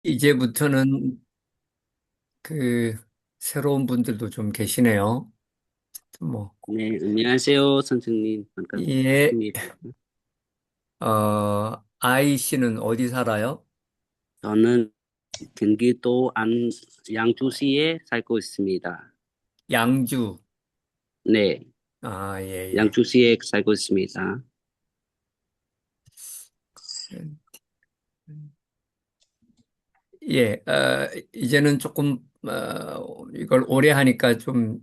이제부터는 그 새로운 분들도 좀 계시네요. 뭐, 네, 안녕하세요, 선생님. 예, 반갑습니다. 아이 씨는 어디 살아요? 저는 경기도 양주시에 살고 있습니다. 양주. 네, 아, 예, 예. 양주시에 살고 있습니다. 예, 이제는 조금, 이걸 오래 하니까 좀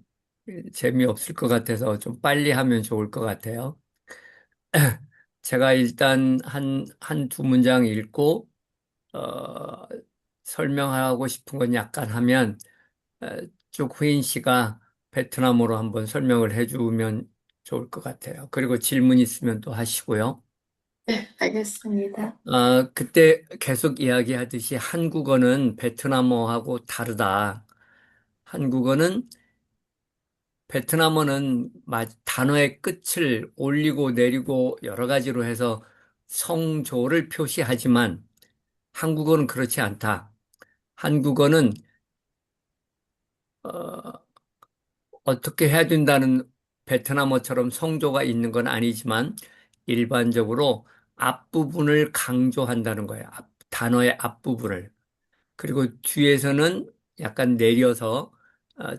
재미없을 것 같아서 좀 빨리 하면 좋을 것 같아요. 제가 일단 한 두 문장 읽고, 어, 설명하고 싶은 건 약간 하면, 어, 쭉 후인 씨가 베트남어로 한번 설명을 해주면 좋을 것 같아요. 그리고 질문 있으면 또 하시고요. 네, 알겠습니다. 그때 계속 이야기하듯이 한국어는 베트남어하고 다르다. 한국어는 베트남어는 단어의 끝을 올리고 내리고 여러 가지로 해서 성조를 표시하지만 한국어는 그렇지 않다. 한국어는 어, 어떻게 해야 된다는 베트남어처럼 성조가 있는 건 아니지만 일반적으로 앞부분을 강조한다는 거예요. 단어의 앞부분을. 그리고 뒤에서는 약간 내려서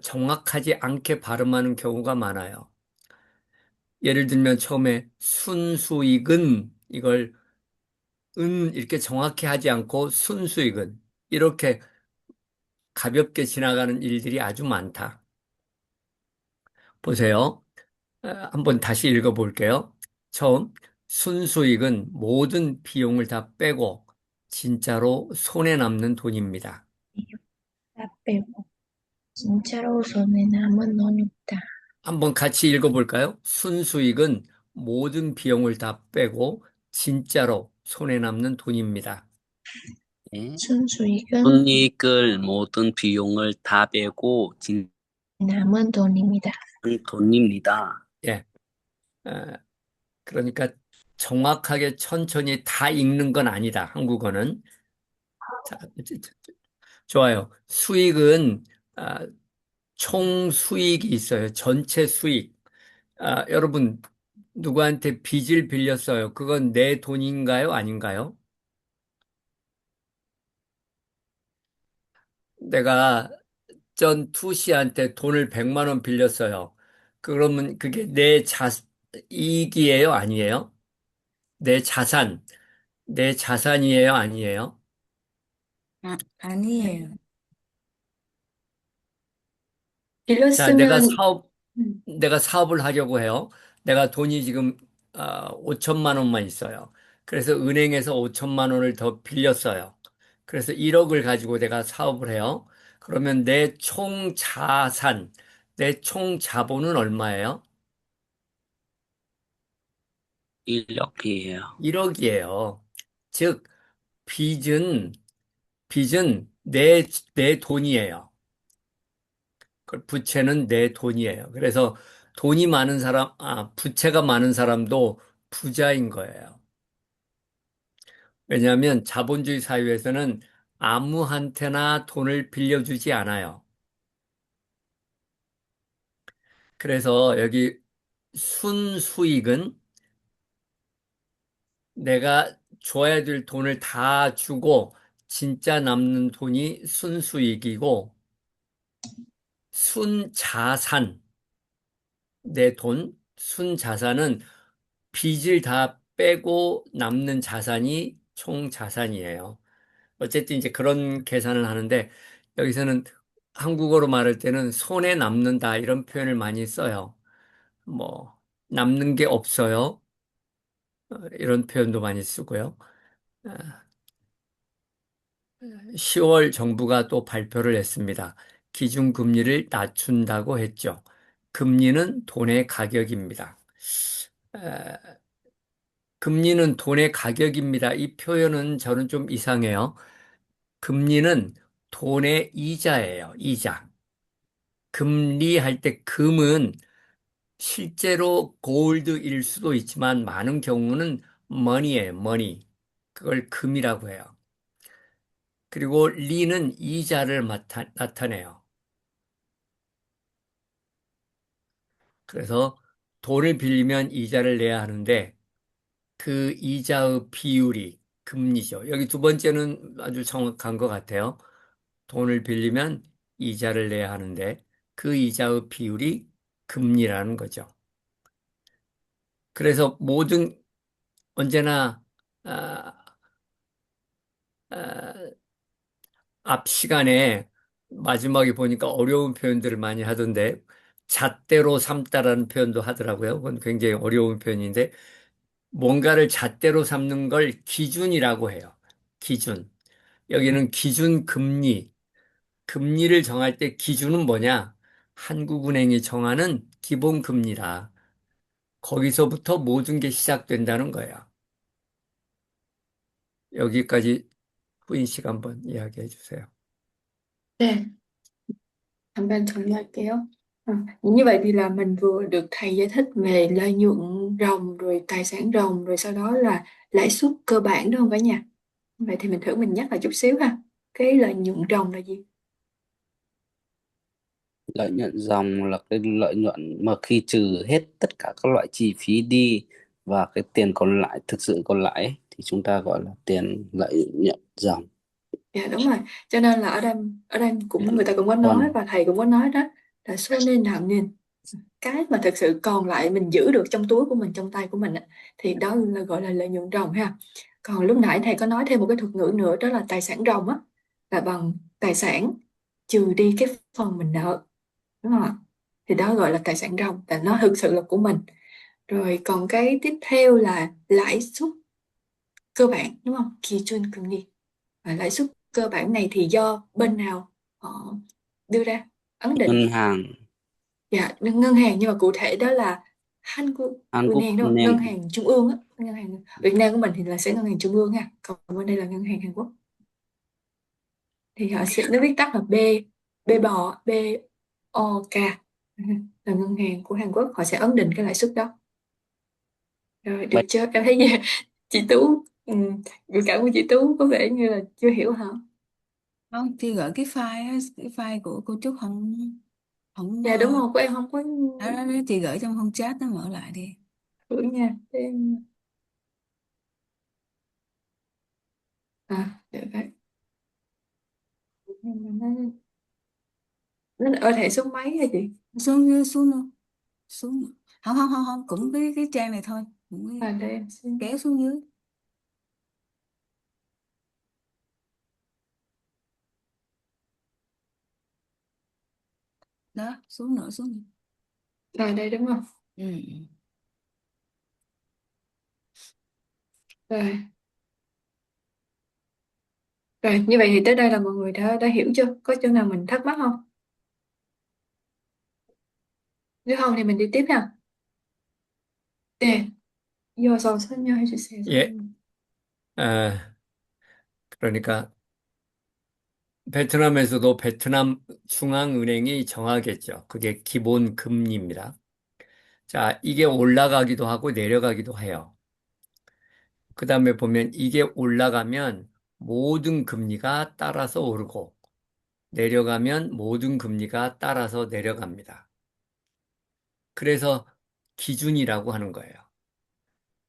정확하지 않게 발음하는 경우가 많아요. 예를 들면 처음에 순수익은 이걸 이렇게 정확히 하지 않고 순수익은 이렇게 가볍게 지나가는 일들이 아주 많다. 보세요. 한번 다시 읽어볼게요. 처음, 순수익은 모든 비용을 다 빼고 진짜로 손에 남는 돈입니다. 다 빼고 진짜로 손에 남은 돈 있다. 한번 같이 읽어볼까요? 순수익은 모든 비용을 다 빼고 진짜로 손에 남는 돈입니다. 네, 순수익은 손익을 모든 비용을 다 빼고 진짜 남은 돈입니다. 돈입니다. 예. 어, 그러니까 정확하게 천천히 다 읽는 건 아니다. 한국어는. 자, 좋아요. 수익은 아, 총 수익이 있어요. 전체 수익. 여러분, 누구한테 빚을 빌렸어요. 그건 내 돈인가요? 아닌가요? 내가 전 투씨한테 돈을 100만 원 빌렸어요. 그러면 그게 내 이익이에요? 아니에요? 내 자산, 내 자산이에요? 아니에요? 아니에요. 자, 빌렸으면 내가 사업을 하려고 해요. 내가 돈이 지금 5천만 원만 있어요. 그래서 은행에서 5천만 원을 더 빌렸어요. 그래서 1억을 가지고 내가 사업을 해요. 그러면 내 총 자산, 내 총 자본은 얼마예요? 인력이에요. 1억이에요. 즉, 빚은, 빚은 내 돈이에요. 부채는 내 돈이에요. 그래서 돈이 많은 사람, 부채가 많은 사람도 부자인 거예요. 왜냐하면 자본주의 사회에서는 아무한테나 돈을 빌려주지 않아요. 그래서 여기 순수익은 내가 줘야 될 돈을 다 주고 진짜 남는 돈이 순수익이고 순자산, 내 돈, 순자산은 빚을 다 빼고 남는 자산이 총 자산이에요. 어쨌든 이제 그런 계산을 하는데 여기서는 한국어로 말할 때는 손에 남는다 이런 표현을 많이 써요. 뭐 남는 게 없어요. 이런 표현도 많이 쓰고요. 10월 정부가 또 발표를 했습니다. 기준금리를 낮춘다고 했죠. 금리는 돈의 가격입니다. 금리는 돈의 가격입니다. 이 표현은 저는 좀 이상해요. 금리는 돈의 이자예요. 이자. 금리 할 때 금은 실제로 골드일 수도 있지만 많은 경우는 money예요. money. 그걸 금이라고 해요. 그리고 리는 이자를 나타내요. 그래서 돈을 빌리면 이자를 내야 하는데 그 이자의 비율이 금리죠. 여기 두 번째는 아주 정확한 것 같아요. 돈을 빌리면 이자를 내야 하는데 그 이자의 비율이 금리라는 거죠. 그래서 언제나 아, 아, 앞 시간에 마지막에 보니까 어려운 표현들을 많이 하던데 잣대로 삼다라는 표현도 하더라고요. 그건 굉장히 어려운 표현인데 뭔가를 잣대로 삼는 걸 기준이라고 해요. 기준. 여기는 기준 금리. 금리를 정할 때 기준은 뭐냐? 한국은행이 정하는 기본 금리라. 거기서부터 모든 게 시작된다는 거예요. 여기까지 후인 씨가 한번 이야기해 주세요. 네, Bạn thử lại kéo. Như vậy thì là mình vừa được thầy giải thích về lợi nhuận ròng rồi tài sản ròng rồi sau đó là lãi suất cơ bản đúng không cả nhà? Vậy thì mình thử mình nhắc lại chút xíu ha. Cái lợi nhuận ròng là gì? Lợi nhuận dòng là cái lợi nhuận mà khi trừ hết tất cả các loại chi phí đi và cái tiền còn lại, thực sự còn lại ấy, thì chúng ta gọi là tiền lợi nhuận dòng. Dạ đúng rồi. Cho nên là ở đây cũng người ta cũng có nói Còn và thầy cũng có nói đó là số nên nào nên cái mà thực sự còn lại mình giữ được trong túi của mình trong tay của mình á, thì đó là gọi là lợi nhuận ròng ha. Còn lúc nãy thầy có nói thêm một cái thuật ngữ nữa đó là tài sản ròng á, là bằng tài sản trừ đi cái phần mình nợ, đúng không ạ? Thì đó gọi là tài sản ròng, là nó thực sự là của mình. Rồi còn cái tiếp theo là lãi suất cơ bản, đúng không? 기준금리. Và lãi suất cơ bản này thì do bên nào họ đưa ra ấn định? ngân hàng Dạ, ngân hàng, nhưng mà cụ thể đó là Hàn Quốc Han국은행, đúng không? Ngân nền hàng trung ương á, ngân hàng Việt Nam của mình thì là sẽ ngân hàng trung ương ha, còn bên đây là ngân hàng Hàn Quốc. Thì họ sẽ nó viết tắt là B O K là ngân hàng của Hàn Quốc, họ sẽ ấn định cái lãi suất đó. Rồi được Vậy chưa? Em thấy gì? Chị Tú, biểu cảm của chị Tú có vẻ như là chưa hiểu hả? Không, chị gửi cái file á, cái file của cô Trúc không không Dạ đúng rồi, của em không có đó, chị gửi trong không chat, nó mở lại đi. hiểu nha. Để em được đấy. Nhưng mà nó ở thẻ số mấy hả chị? Xuống luôn, xuống luôn. Không không không không, cũng cái trang này thôi, cũng Để em xin. kéo xuống dưới đó, xuống nữa, xuống nữa. Đây đúng không? Ừ. Rồi. Rồi, như vậy thì tới đây là mọi người đã hiểu chưa? Có chỗ nào mình thắc mắc không? Nếu không thì mình đi tiếp nha. 네, 이어서 설명해 주세요, 예, 선생님. 아, 그러니까 베트남에서도 베트남 중앙은행이 정하겠죠. 그게 기본 금리입니다. 자, 이게 올라가기도 하고 내려가기도 해요. 그 다음에 보면 이게 올라가면 모든 금리가 따라서 오르고 내려가면 모든 금리가 따라서 내려갑니다. 그래서 기준이라고 하는 거예요.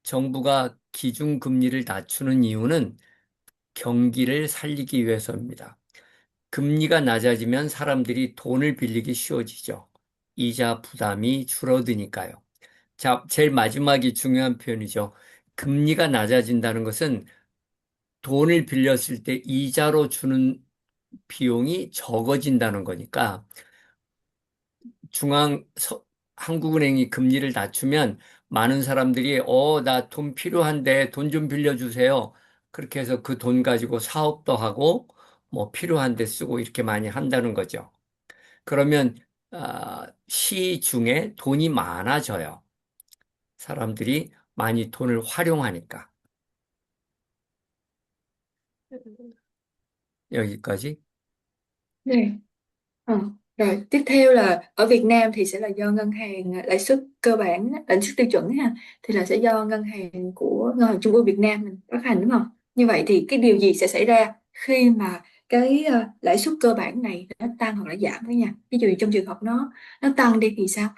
정부가 기준금리를 낮추는 이유는 경기를 살리기 위해서입니다. 금리가 낮아지면 사람들이 돈을 빌리기 쉬워지죠. 이자 부담이 줄어드니까요. 자, 제일 마지막이 중요한 표현이죠. 금리가 낮아진다는 것은 돈을 빌렸을 때 이자로 주는 비용이 적어진다는 거니까 한국은행이 금리를 낮추면 많은 사람들이 나 돈 필요한데 돈 좀 빌려주세요. 그렇게 해서 그 돈 가지고 사업도 하고 뭐 필요한 데 쓰고 이렇게 많이 한다는 거죠. 그러면 시중에 돈이 많아져요. 사람들이 많이 돈을 활용하니까. 여기까지. 네. Rồi tiếp theo là ở Việt Nam thì sẽ là do ngân hàng lãi suất cơ bản, lãi suất tiêu chuẩn ha, thì là sẽ do ngân hàng trung ương Việt Nam mình phát hành, đúng không? Như vậy thì cái điều gì sẽ xảy ra khi mà cái lãi suất cơ bản này nó tăng hoặc là giảm đó nha. Ví dụ trong trường hợp nó tăng đi thì sao?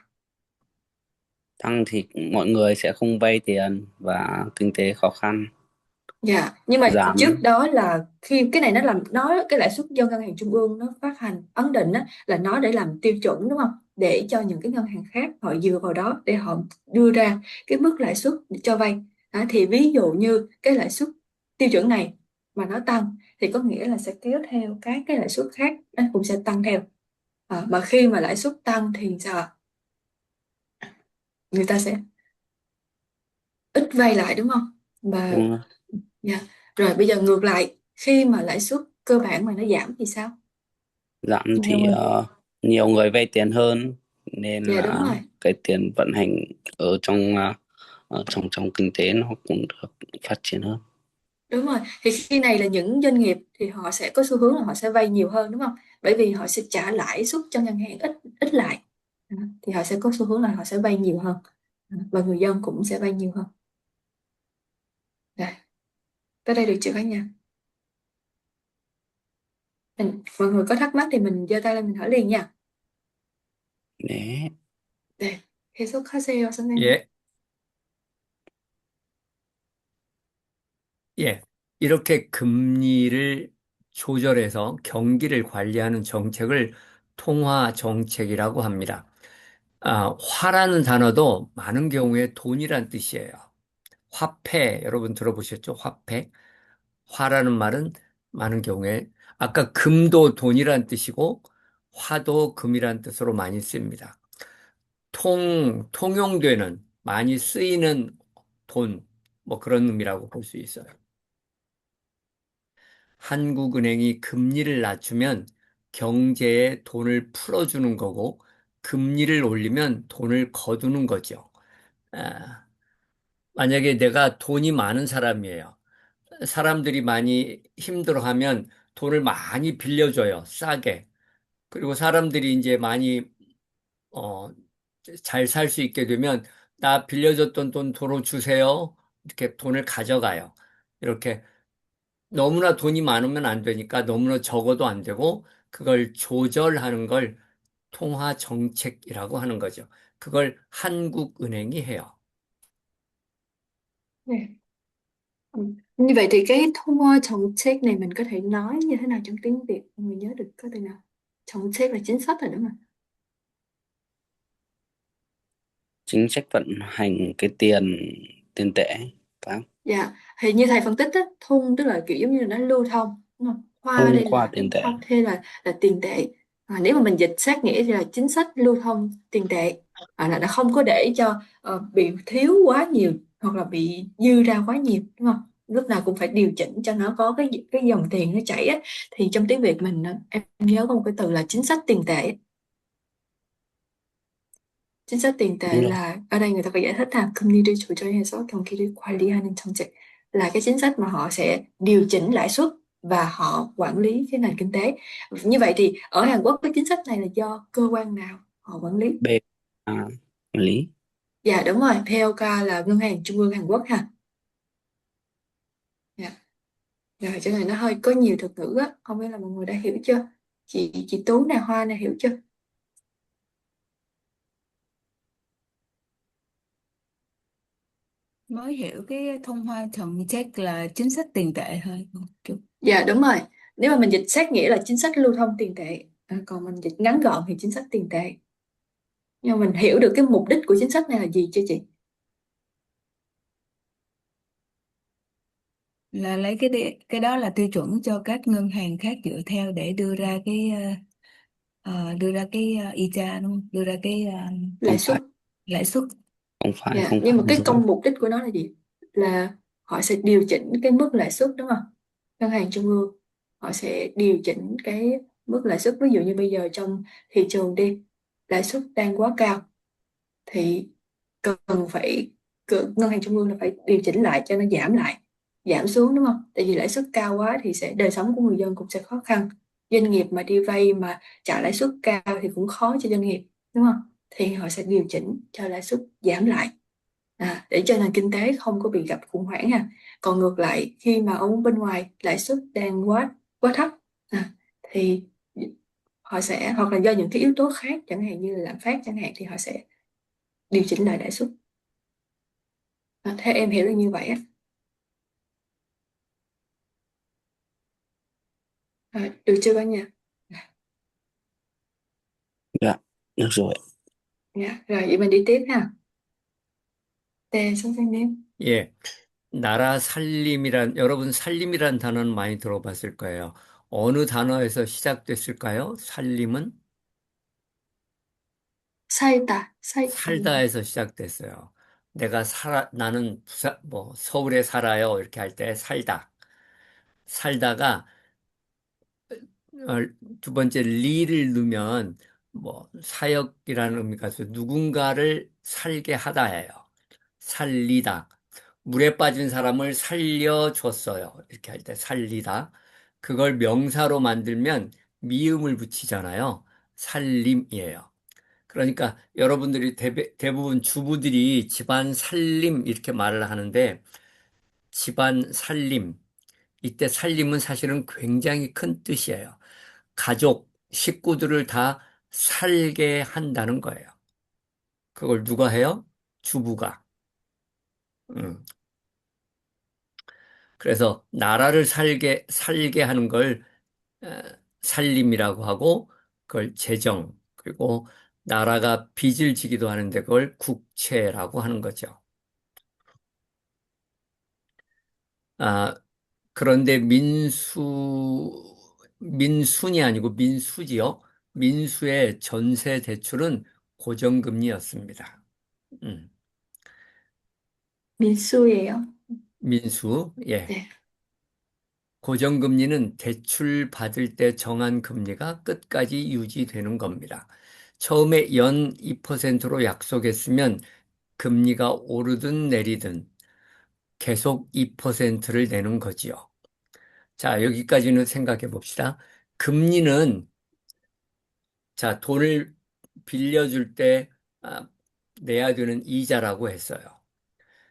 Tăng thì mọi người sẽ không vay tiền và kinh tế khó khăn. Dạ, nhưng mà trước Giảm. đó là khi cái này cái lãi suất do ngân hàng trung ương nó phát hành ấn định á, là nó để làm tiêu chuẩn đúng không? Để cho những cái ngân hàng khác họ dựa vào đó để họ đưa ra cái mức lãi suất để cho vay. Đó, thì ví dụ như cái lãi suất tiêu chuẩn này mà nó tăng thì có nghĩa là sẽ kéo theo các cái lãi suất khác nó cũng sẽ tăng theo. Mà khi mà lãi suất tăng thì sao ạ? Người ta sẽ ít vay lại đúng không? Và Đúng rồi. dạ. Rồi bây giờ ngược lại, khi mà lãi suất cơ bản mà nó giảm thì sao? Giảm Nhiều thì người. nhiều người vay tiền hơn nên Dạ đúng là rồi, cái tiền vận hành ở trong kinh tế nó cũng được phát triển hơn. đúng rồi. Thì khi này là những doanh nghiệp thì họ sẽ có xu hướng là họ sẽ vay nhiều hơn đúng không? Bởi vì họ sẽ trả lãi suất cho ngân hàng ít ít lại. Thì họ sẽ có xu hướng là họ sẽ vay nhiều hơn. Và người dân cũng sẽ vay nhiều hơn. Rồi, tới đây được chưa cả nhà? Mọi người có thắc mắc thì mình giơ tay lên mình hỏi liền nha. 네. 네, 계속하세요, 선생님. 예, 예. 이렇게 금리를 조절해서 경기를 관리하는 정책을 통화 정책이라고 합니다. 화라는 단어도 많은 경우에 돈이란 뜻이에요. 화폐, 여러분 들어보셨죠? 화폐. 화라는 말은 많은 경우에 아까 금도 돈이란 뜻이고 화도 금이란 뜻으로 많이 씁니다. 통용되는 많이 쓰이는 돈, 뭐 그런 의미라고 볼 수 있어요. 한국은행이 금리를 낮추면 경제에 돈을 풀어주는 거고 금리를 올리면 돈을 거두는 거죠. 아, 만약에 내가 돈이 많은 사람이에요. 사람들이 많이 힘들어하면 돈을 많이 빌려줘요. 싸게. 그리고 사람들이 이제 많이 어, 잘 살 수 있게 되면 나 빌려줬던 돈 도로 주세요. 이렇게 돈을 가져가요. 이렇게 너무나 돈이 많으면 안 되니까 너무나 적어도 안 되고 그걸 조절하는 걸 통화 정책이라고 하는 거죠. 그걸 한국은행이 해요. 네. Như vậy thì cái 통화 정책 này mình có thể nói như thế nào trong tiếng Việt? Mọi người nhớ được có từ nào? 정책 là chính sách rồi đúng không? Chính sách vận hành cái tiền tiền tệ, phải không? Dạ, thì như thầy phân tích á, thung tức là kiểu giống như là nó lưu thông, đúng không? Hoa Thông đây qua là tiền tệ. hoa thế là tiền tệ. Nếu mà mình dịch sát nghĩa thì là chính sách lưu thông tiền tệ, là nó không có để cho bị thiếu quá nhiều hoặc là bị dư ra quá nhiều, đúng không? Lúc nào cũng phải điều chỉnh cho nó có cái dòng tiền nó chảy á. Thì trong tiếng Việt mình em nhớ có một cái từ là chính sách tiền tệ. chính sách tiền tệ Đúng rồi. là ở đây người ta phải giải thích là 금리를 조절해서 경기를 관리하는 정책, là cái chính sách mà họ sẽ điều chỉnh lãi suất và họ quản lý cái nền kinh tế. Như vậy thì ở Hàn Quốc cái chính sách này là do cơ quan nào họ quản lý? B quản lý. Dạ đúng rồi, PLK là ngân hàng trung ương Hàn Quốc ha. Dạ. Rồi chỗ này nó hơi có nhiều thuật ngữ á, không biết là mọi người đã hiểu chưa? Chị Tú nè, Hoa nè, hiểu chưa? Mới hiểu cái thông hoa thần chắc là chính sách tiền tệ thôi một chút. Dạ đúng rồi. Nếu mà mình dịch sát nghĩa là chính sách lưu thông tiền tệ, còn mình dịch ngắn gọn thì chính sách tiền tệ. Nhưng mà mình hiểu được cái mục đích của chính sách này là gì chưa chị? Là lấy cái đó là tiêu chuẩn cho các ngân hàng khác dựa theo để đưa ra cái ITA đúng không? Đưa ra cái Lãi Không suất. phải, lãi suất. không phải, Dạ. không Nhưng mà phải cái rồi. công mục đích của nó là gì? Là họ sẽ điều chỉnh cái mức lãi suất đúng không? Ngân hàng trung ương họ sẽ điều chỉnh cái mức lãi suất. Ví dụ như bây giờ trong thị trường đi, lãi suất đang quá cao thì cần phải ngân hàng trung ương là phải điều chỉnh lại cho nó giảm lại, giảm xuống đúng không? Tại vì lãi suất cao quá thì đời sống của người dân cũng sẽ khó khăn. Doanh nghiệp mà đi vay mà trả lãi suất cao thì cũng khó cho doanh nghiệp đúng không? Thì họ sẽ điều chỉnh cho lãi suất giảm lại, để cho nền kinh tế không có bị gặp khủng hoảng ha. Còn ngược lại khi mà ở bên ngoài lãi suất đang quá quá thấp À, thì họ sẽ, hoặc là do những cái yếu tố khác chẳng hạn như là lạm phát chẳng hạn, thì họ sẽ điều chỉnh lại lãi suất. Theo em hiểu là như vậy á. Được chưa cả nhà? Dạ, được rồi. Dạ, rồi vậy mình đi tiếp ha. 네, 선생님. 예. 나라 여러분 살림이란 단어는 많이 들어봤을 거예요. 어느 단어에서 시작됐을까요? 살림은 살다, 살다에서 시작됐어요. 나는 서울에 살아요. 이렇게 할 때 살다. 살다가 두 번째 리를 넣으면 사역이라는 의미가 있어요. 누군가를 살게 하다예요. 살리다. 물에 빠진 사람을 살려줬어요. 이렇게 할 때 살리다. 그걸 명사로 만들면 미음을 붙이잖아요. 살림이에요. 그러니까 여러분들이 대부분 주부들이 집안 살림 이렇게 말을 하는데 집안 살림. 이때 살림은 사실은 굉장히 큰 뜻이에요. 가족, 식구들을 다 살게 한다는 거예요. 그걸 누가 해요? 주부가. 음. 그래서 나라를 살게 하는 걸 어, 살림이라고 하고, 그걸 재정, 그리고 나라가 빚을 지기도 하는데 그걸 국채라고 하는 거죠. 아, 그런데 민순이 아니고 민수지요. 민수의 전세 대출은 고정금리였습니다. 음, 민수예요. 민수, 예. 네. 고정금리는 대출 받을 때 정한 금리가 끝까지 유지되는 겁니다. 처음에 연 2%로 약속했으면 금리가 오르든 내리든 계속 2%를 내는 거지요. 자, 여기까지는 생각해 봅시다. 금리는, 자, 돈을 빌려줄 때 아, 내야 되는 이자라고 했어요.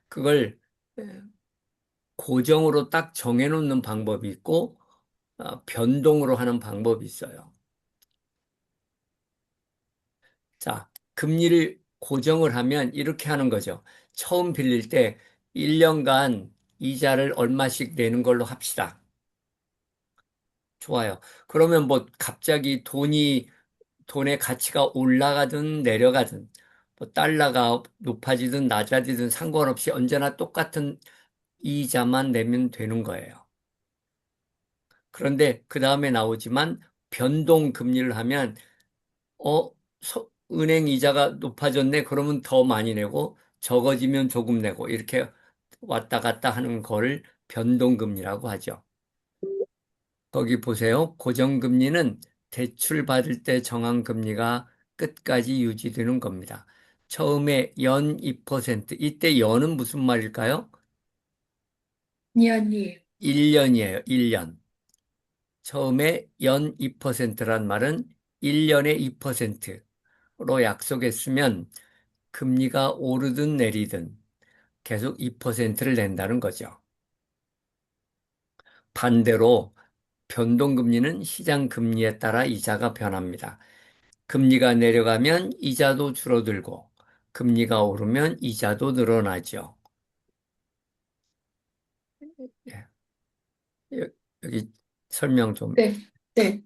그걸 고정으로 딱 정해놓는 방법이 있고, 변동으로 하는 방법이 있어요. 자, 금리를 고정을 하면 이렇게 하는 거죠. 처음 빌릴 때 1년간 이자를 얼마씩 내는 걸로 합시다. 좋아요. 그러면 갑자기 돈의 가치가 올라가든 내려가든, 달러가 높아지든 낮아지든 상관없이 언제나 똑같은 이자만 내면 되는 거예요. 그런데 그 다음에 나오지만 변동 금리를 하면 어, 은행 이자가 높아졌네. 그러면 더 많이 내고 적어지면 조금 내고 이렇게 왔다 갔다 하는 거를 변동금리라고 하죠. 거기 보세요. 고정금리는 대출 받을 때 정한 금리가 끝까지 유지되는 겁니다. 처음에 연 2%, 이때 연은 무슨 말일까요? 년이에요. 1년이에요, 1년. 처음에 연 2%란 말은 1년에 2%로 약속했으면 금리가 오르든 내리든 계속 2%를 낸다는 거죠. 반대로 변동금리는 시장 금리에 따라 이자가 변합니다. 금리가 내려가면 이자도 줄어들고 금리가 오르면 이자도 늘어나죠. 예. 여기 설명 좀. Đây, đây.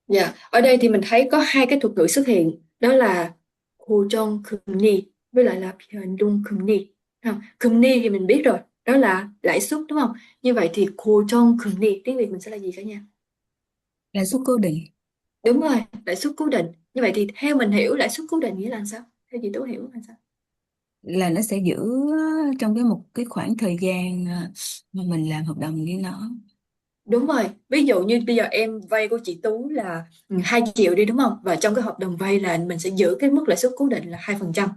Dạ, ở đây thì mình thấy có hai cái thuật ngữ xuất hiện, đó là 고정금리 với lại là 변동금리. Không, 금리 thì mình biết rồi, đó là lãi suất đúng không? Như vậy thì 고정금리 tiếng Việt mình sẽ là gì cả nhà? Lãi suất cố định Đúng rồi, lãi suất cố định. Như vậy thì theo mình hiểu lãi suất cố định nghĩa là sao? Theo chị Tú hiểu là sao? là nó sẽ giữ trong một cái khoảng thời gian mà mình làm hợp đồng với nó. Đúng rồi, ví dụ như bây giờ em vay của chị Tú là 2 triệu đi đúng không? Và trong cái hợp đồng vay là mình sẽ giữ cái mức lãi suất cố định là 2%.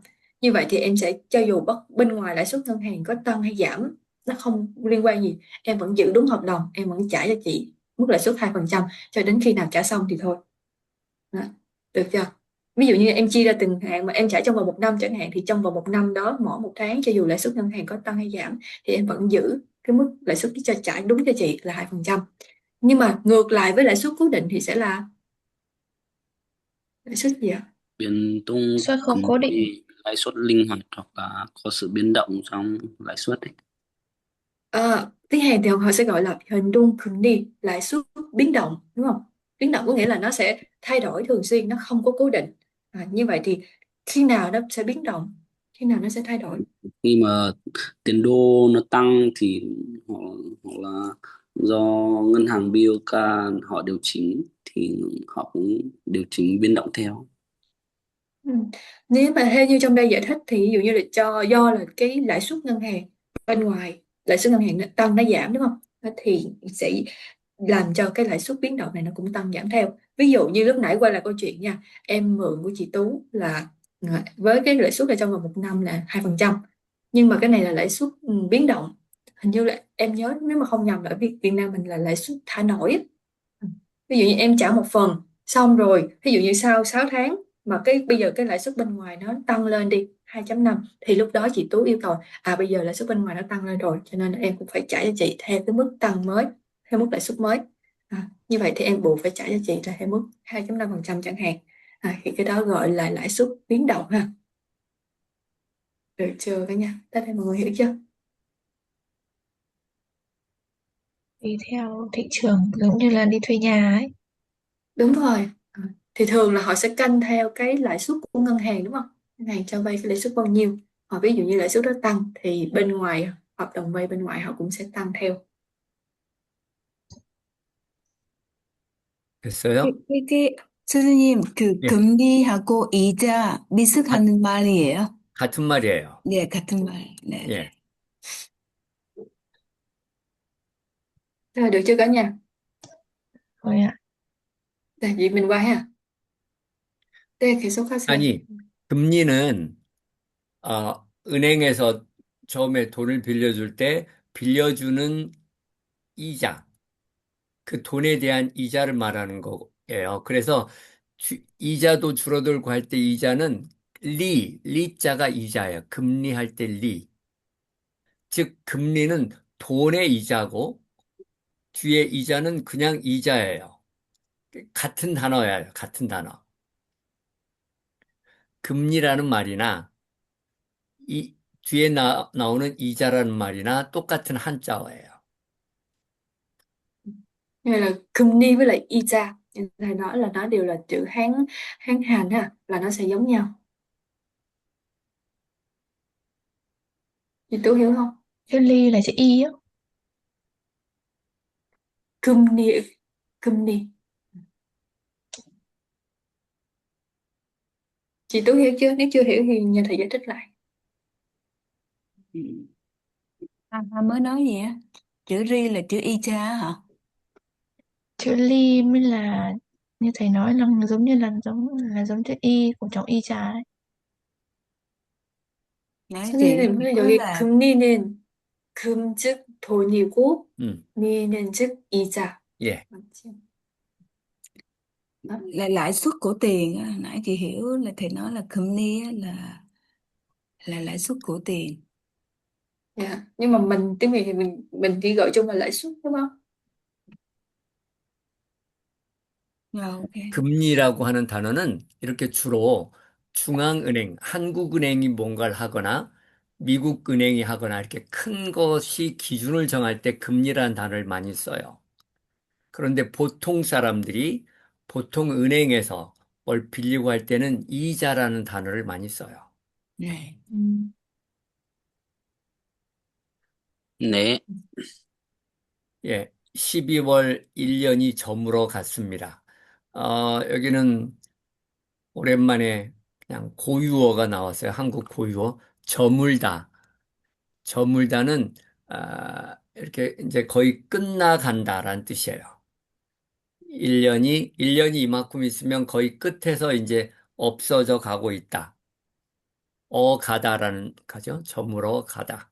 Như vậy thì em sẽ cho dù bên ngoài lãi suất ngân hàng có tăng hay giảm, nó không liên quan gì, em vẫn giữ đúng hợp đồng, em vẫn trả cho chị mức lãi suất 2% cho đến khi nào trả xong thì thôi. Đó, được chưa? Ví dụ như em chia ra từng hạn mà em trả trong vòng 1 năm chẳng hạn, thì trong vòng 1 năm đó mỗi một tháng cho dù lãi suất ngân hàng có tăng hay giảm thì em vẫn giữ cái mức lãi suất cho trả đúng cho chị là 2%. Nhưng mà ngược lại với lãi suất cố định thì sẽ là lãi suất gì ạ? Biến tung Suất không cố định. thì lãi suất linh hoạt hoặc là có sự biến động trong lãi suất ấy. Tiếng Hàn thì họ sẽ gọi là hình dung 금리, lãi suất biến động, đúng không? Biến động có nghĩa là nó sẽ thay đổi thường xuyên, nó không có cố định. Như vậy thì khi nào nó sẽ biến động, khi nào nó sẽ thay đổi? Khi mà tiền đô nó tăng thì họ hoặc là do ngân hàng BOK họ điều chỉnh thì họ cũng điều chỉnh biến động theo. Ừ. Nếu mà theo như trong đây giải thích thì ví dụ như là do là cái lãi suất ngân hàng bên ngoài, lãi suất ngân hàng nó tăng nó giảm, đúng không? Thì sẽ làm cho cái lãi suất biến động này nó cũng tăng giảm theo. Ví dụ như lúc nãy quay lại câu chuyện nha, em mượn của chị Tú là với cái lãi suất là trong vòng một năm là 2%, nhưng mà cái này là lãi suất biến động, hình như là em nhớ nếu mà không nhầm là ở Việt Nam mình là lãi suất thả nổi á. Ừ. Ví dụ như em trả một phần xong rồi ví dụ như sau 6 tháng mà cái bây giờ cái lãi suất bên ngoài nó tăng lên đi 2,5 thì lúc đó chị Tú yêu cầu bây giờ lãi suất bên ngoài nó tăng lên rồi cho nên là em cũng phải trả cho chị theo cái mức tăng mới, theo mức lãi suất mới. Như vậy thì em buộc phải trả cho chị là theo mức 2,5% chẳng hạn. Thì cái đó gọi là lãi suất biến động ha. Được chưa cả nhà? Tất cả mọi người hiểu chưa? Tùy theo thị trường, giống như là đi thuê nhà ấy. Đúng rồi. Thì thường là họ sẽ canh theo cái lãi suất của ngân hàng, đúng không? Ngân hàng cho vay cái lãi suất bao nhiêu? Ví dụ như lãi suất đó tăng thì bên ngoài hợp đồng vay bên ngoài họ cũng sẽ tăng theo. 됐어요? 선생님, 그 예, 금리하고 이자 가- 비슷한 말이에요? 같은 말이에요. 네, 같은 말. 네, 네. 예. Rồi, được chưa cả nhà? Rồi ạ. Rồi, vậy mình qua ha. 네, 계속하세요. 아니, 금리는, 은행에서 처음에 돈을 빌려줄 때 빌려주는 이자, 그 돈에 대한 이자를 말하는 거예요. 그래서 이자도 줄어들고 할 때 이자는 리자가 이자예요. 금리할 때 리. 즉, 금리는 돈의 이자고 뒤에 이자는 그냥 이자예요. 같은 단어예요. 같은 단어. 금리라는 말이나 이 뒤에 나오는 이자라는 말이나 똑같은 한자어예요. Như là 금리 với lại iza, thầy nói là nó đều là chữ Hán, Hán Hàn ha, là nó sẽ giống nhau. Chị Tú hiểu không? Cái ly là chữ Y á. Kumni, kumni. Chị Tú hiểu chưa? Nếu chưa hiểu thì nhờ thầy giải thích lại. Mới nói gì á? Chữ ri là chữ y cha hả? Chữ ly mới là, như thầy nói là giống như là giống chữ Y của trong Y trà ấy. Đấy, chị 선생님, 근데 nhớ 여기 là 금리는 금 즉 돈이고 음, 리는 즉 이자. 예. 맞지? Đó. là lãi suất của tiền á. Nãy chị hiểu là thầy nói là 금리 á, là lãi suất của tiền. Dạ. Nhưng mà mình tiếng Việt thì mình chỉ gọi chung là lãi suất, đúng không? Rồi, ok. 금리라고 하는 단어는 이렇게 주로 중앙은행, 한국은행이 뭔가를 하거나 미국은행이 하거나 이렇게 큰 것이 기준을 정할 때 금리라는 단어를 많이 써요. 그런데 보통 사람들이 보통 은행에서 뭘 빌리고 할 때는 이자라는 단어를 많이 써요. Rồi. Ừ. 네, 예, 12월 1년이 저물어 갔습니다. 여기는 오랜만에 그냥 고유어가 나왔어요. 한국 고유어. 저물다. 저물다는, 이렇게 이제 거의 끝나간다라는 뜻이에요. 1년이 이만큼 있으면 거의 끝에서 이제 없어져 가고 있다. 가다라는 가죠. 저물어 가다.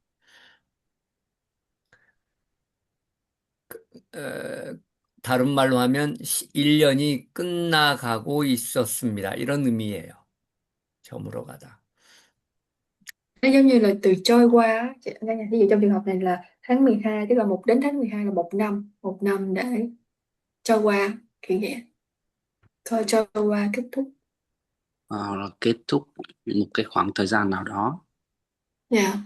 어, 다른 말로 하면 1년이 끝나가고 있었습니다. 이런 의미예요. 저물어 가다. Nó giống như là từ trôi qua á. Ví dụ trong trường hợp này là tháng 12, tức là đến tháng 12 là một năm để cho qua kiểu vậy, coi cho qua kết thúc. Là kết thúc một cái khoảng thời gian nào đó. Dạ.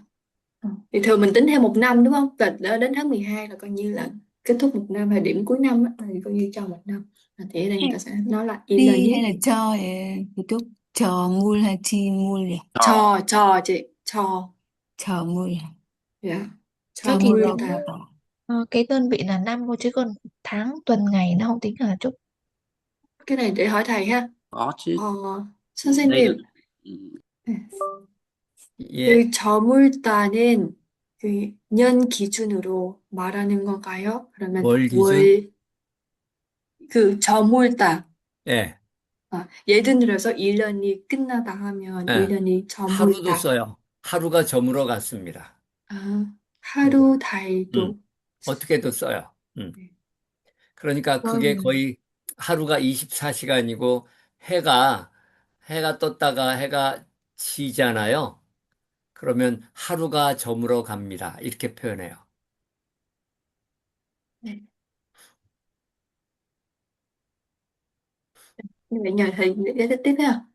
Thì thường mình tính theo một năm đúng không? Và đến tháng 12 là coi như là kết thúc một năm, hay điểm cuối năm á, thì coi như cho một năm. Thì ở đây người ta sẽ nói là Ti hay là e-learning. cho vậy kết thúc, chờ mul hay chi mul vậy? Cho chị, cho. Chờ mul, Dạ. Thế Cho thì mưa tính ta. cái đơn vị là năm thôi, chứ còn tháng tuần ngày nó không tính là chút. Cái này để hỏi thầy ha. Có chứ. 어, Đây là 선생님, 네. 예, 그 저물단은 그 년 기준으로 말하는 건가요? 그러면 월 기준? 월, 그 저물단. 예, 예를 들어서 1년이 끝나다 하면 예. 1년이 하루도 저물다. 써요. 하루가 저물어 갔습니다. 하루, 음, 달도. 어떻게도 써요. 네. 그러니까 그게 월, 거의 하루가 24시간이고 해가 떴다가 해가 지잖아요. 그러면 하루가 저물어 갑니다. 이렇게 표현해요. 네. Như vậy nhờ thầy giải thích tiếp ha.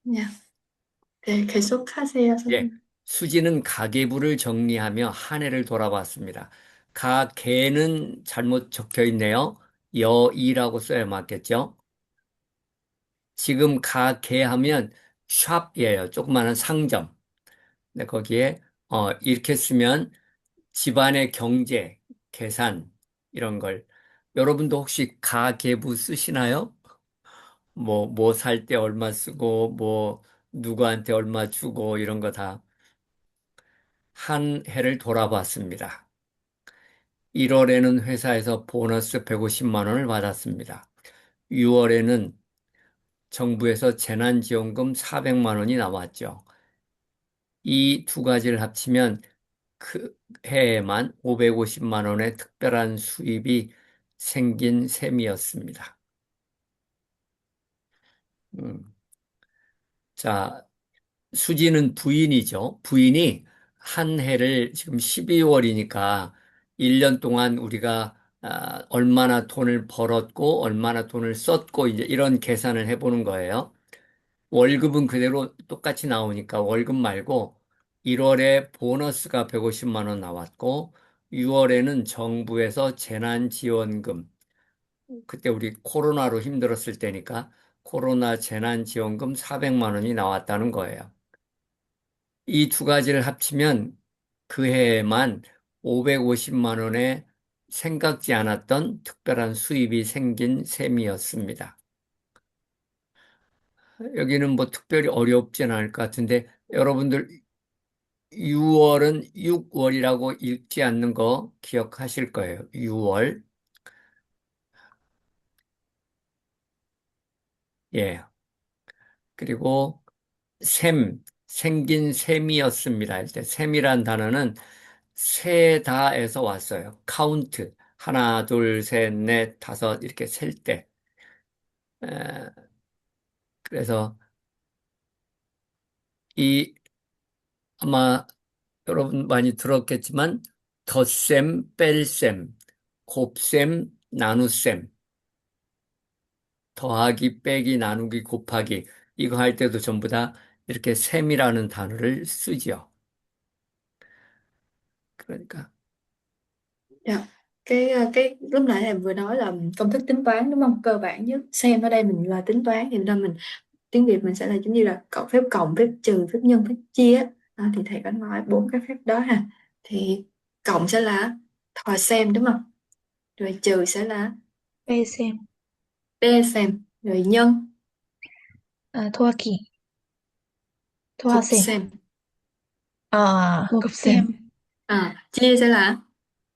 Nha. 네, 계속하세요, 예. 선생님. 수지는 가계부를 정리하며 한 해를 돌아봤습니다. 가계는 잘못 적혀 있네요. 여이라고 써야 맞겠죠? 지금 가계하면 샵이에요. 조그마한 상점. 근데 거기에 이렇게 쓰면 집안의 경제, 계산 이런 걸 여러분도 혹시 가계부 쓰시나요? 뭐 살 때 얼마 쓰고 뭐 누구한테 얼마 주고 이런 거 다 한 해를 돌아봤습니다. 1월에는 회사에서 보너스 150만 원을 받았습니다. 6월에는 정부에서 재난지원금 400만 원이 나왔죠. 이 두 가지를 합치면 그 해에만 550만 원의 특별한 수입이 생긴 셈이었습니다. 음, 자, 수지는 부인이죠. 부인이 한 해를 지금 12월이니까 1년 동안 우리가 얼마나 돈을 벌었고 얼마나 돈을 썼고 이제 이런 계산을 해보는 거예요. 월급은 그대로 똑같이 나오니까 월급 말고 1월에 보너스가 150만 원 나왔고 6월에는 정부에서 재난지원금, 그때 우리 코로나로 힘들었을 때니까 코로나 재난지원금 400만 원이 나왔다는 거예요. 이 두 가지를 합치면 그 해에만 550만 원의 생각지 않았던 특별한 수입이 생긴 셈이었습니다. 여기는 뭐 특별히 어렵진 않을 것 같은데 여러분들 6월은 6월이라고 읽지 않는 거 기억하실 거예요. 6월. 예. 그리고 생긴 셈이었습니다. 할 때 셈이란 단어는 세다에서 왔어요. 카운트. 하나, 둘, 셋, 넷, 다섯 이렇게 셀 때. 에, 그래서 이 아마 여러분 많이 들었겠지만 덧셈, 뺄셈, 곱셈, 나눗셈, 더하기, 빼기, 나누기, 곱하기 이거 할 때도 전부 다 이렇게 셈이라는 단어를 쓰지요. 그러니까 Dạ. Cái lúc nãy em vừa nói là công thức tính toán đúng không? Cơ bản nhất. Xem ở đây mình là tính toán thì nên mình tiếng Việt mình sẽ là giống như là cộng, phép trừ, phép nhân, phép chia á. Thì thầy có nói bốn cái phép đó ha. Thì cộng sẽ là thò xem đúng không? Rồi trừ sẽ là P xem. pe xem. Rồi nhân Thoa kỳ. Thoa cục xem. xem. Cục xem. Chia sẽ là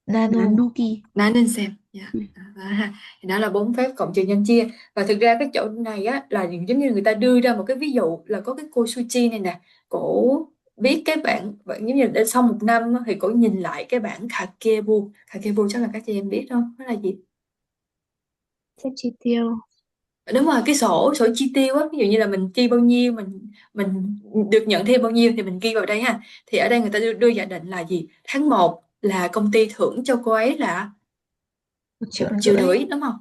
Nanuki. nanen xem. Dạ. Ha. Thì đó là bốn phép cộng trừ nhân chia. Và thực ra cái chỗ này á là giống như người ta đưa ra một cái ví dụ là có cái cô Suchi này nè, cổ viết cái bản giống như để sau một năm á, thì cổ nhìn lại cái bản Kakebu chắc là các chị em biết không? Nó là gì? Xếp chi tiêu. Đúng rồi, cái sổ sổ chi tiêu á, ví dụ như là mình chi bao nhiêu, mình được nhận thêm bao nhiêu thì mình ghi vào đây ha. Thì ở đây người ta đưa giả định là gì? Tháng 1 là công ty thưởng cho cô ấy là 1,5 1,5 triệu. triệu đúng không?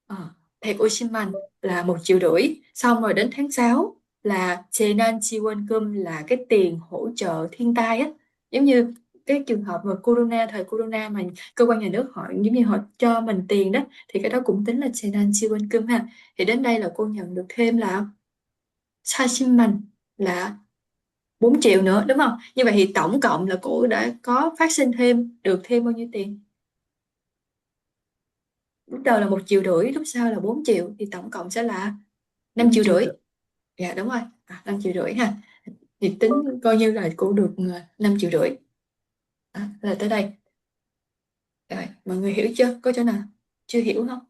Ờ, 150만 là 1,5 triệu. Xong rồi đến tháng 6 là 재난지원금 là cái tiền hỗ trợ thiên tai á. Giống như cái trường hợp mà corona, thời corona mà cơ quan nhà nước họ giống như họ cho mình tiền đó, thì cái đó cũng tính là 재난지원금 ha. Thì đến đây là cô nhận được thêm là 40만 là 4 triệu nữa đúng không? Như vậy thì tổng cộng là cô đã có phát sinh thêm được thêm bao nhiêu tiền? Lúc đầu là 1,5 triệu, lúc sau là 4 triệu, thì tổng cộng sẽ là 5,5 5 triệu triệu. rưỡi. Dạ đúng rồi, 5,5 triệu ha. Thì tính coi như là cô được 5,5 triệu. Là tới đây. Rồi, mọi người hiểu chưa? Có chỗ nào chưa hiểu không?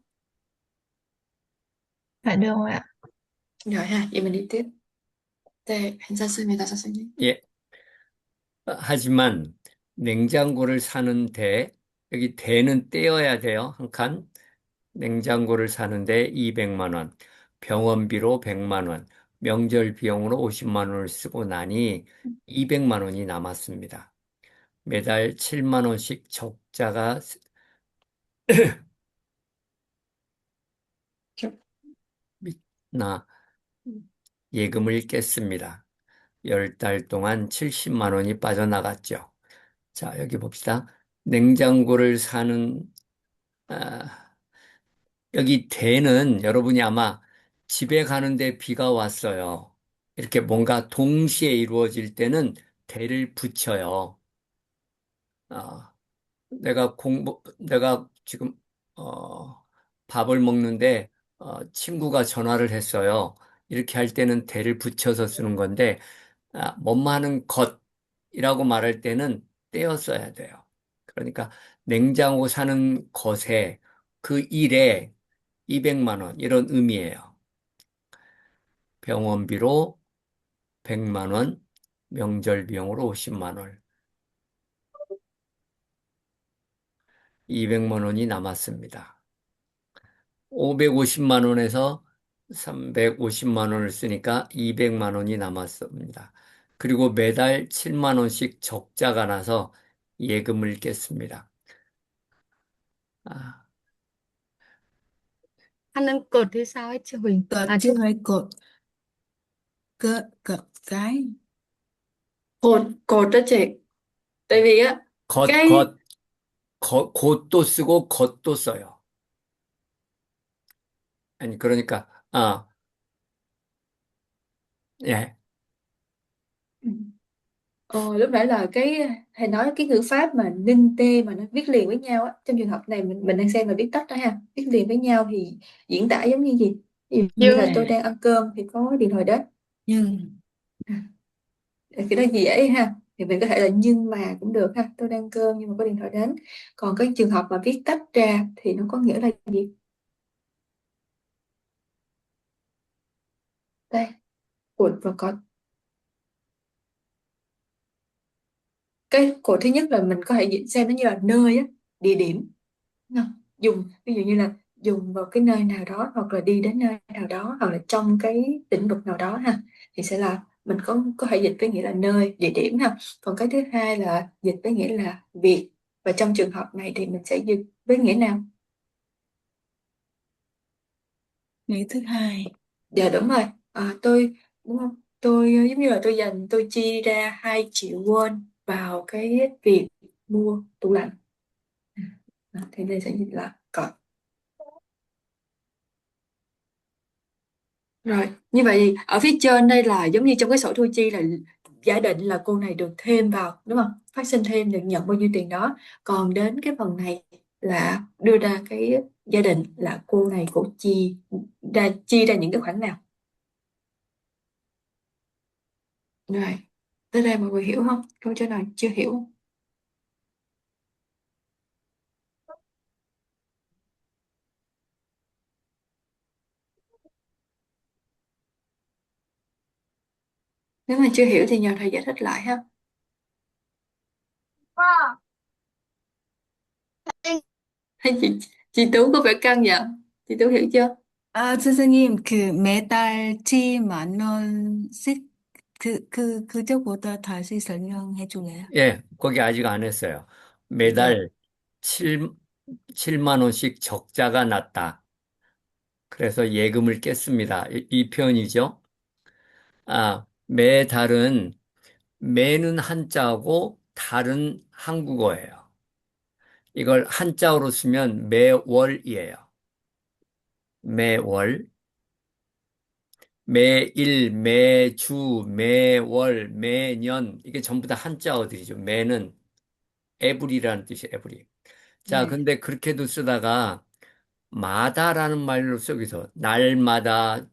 Dạ được rồi ạ. Rồi ha, vậy mình đi tiếp. 네, 괜찮습니다, 선생님. 예. 하지만 냉장고를 사는데 여기 대는 떼어야 돼요. 한 칸. 냉장고를 사는데 200만 원, 병원비로 100만 원, 명절 비용으로 50만 원을 쓰고 나니 200만 원이 남았습니다. 매달 7만 원씩 적자가 나 예금을 깼습니다. 10달 동안 70만 원이 빠져나갔죠. 자, 여기 봅시다. 냉장고를 사는 아, 여기 대는 여러분이 아마 집에 가는데 비가 왔어요. 이렇게 뭔가 동시에 이루어질 때는 대를 붙여요. 아, 내가 지금, 어, 밥을 먹는데, 친구가 전화를 했어요. 이렇게 할 때는 대를 붙여서 쓰는 건데, 뭐뭐하는 것이라고 말할 때는 떼어 써야 돼요. 그러니까 냉장고 사는 것에 그 일에 200만 원 이런 의미예요. 병원비로 100만 원, 명절 비용으로 50만 원, 200만 원이 남았습니다. 550만 원에서 350만 원을 쓰니까 200만 원이 남았습니다. 그리고 매달 7만 원씩 적자가 나서 예금을 깼습니다. 아, Anh ấn cột thứ sao ấy chưa Huỳnh? Cột À chứ chưa. không phải cột. Cái cột đó chị. Tại vì á, 것, cái 것, 곧도 쓰고 겉도 써요. 아니, 그러니까, 예, lúc nãy là cái thầy nói cái ngữ pháp mà ninh tê mà nó viết liền với nhau á, trong trường hợp này mình đang xem là viết tắt đó ha, viết liền với nhau thì diễn tả giống như gì? Ví dụ như là Nhưng tôi đang ăn cơm thì có điện thoại đến. nhưng À, cái đó dễ ha, thì mình có thể là nhưng mà cũng được ha, tôi đang ăn cơm nhưng mà có điện thoại đến. Còn cái trường hợp mà viết tách ra thì nó có nghĩa là gì? Đây, cột và có. Cái cột thứ nhất là mình có thể xem nó như là nơi á, địa điểm, đúng không? Dùng ví dụ như là dùng vào cái nơi nào đó, hoặc là đi đến nơi nào đó, hoặc là trong cái lĩnh vực nào đó ha, thì sẽ là mình có thể dịch với nghĩa là nơi, địa điểm ha. Còn cái thứ hai là dịch với nghĩa là việc, và trong trường hợp này thì mình sẽ dịch với nghĩa nào? nghĩa thứ hai. Dạ đúng rồi. Tôi, đúng không, tôi giống như là tôi chi ra 2 triệu won vào cái việc mua tủ lạnh. Thì đây sẽ dịch là còn. Rồi, như vậy thì ở phía trên đây là giống như trong cái sổ thu chi là giả định là cô này được thêm vào, đúng không? Phát sinh thêm được nhận bao nhiêu tiền đó. Còn đến cái phần này là đưa ra cái giả định là cô này cô chi ra những cái khoản nào. Rồi, tới đây mọi người hiểu không? Câu chỗ nào chưa hiểu không? Nếu mà chưa hiểu thì nhờ thầy giải thích lại ha. Hay chị Tú có vẻ căng vậy? Chị Tú hiểu chưa? 선생님, 그 매달 7만 원씩 그저보다 다시 설명해 줄래요? 예, 거기 아직 안 했어요. 네. 매달 7만 원씩 적자가 났다. 그래서 예금을 깼습니다. 이 표현이죠. 매달은 매는 한자고 달은 한국어예요. 이걸 한자어로 쓰면 매월이에요. 매월, 매일, 매주, 매월, 매년 이게 전부 다 한자어들이죠. 매는 에브리라는 뜻이에요. 에브리. 자, 네. 근데 그렇게도 쓰다가 마다라는 말로 쓰기서 날마다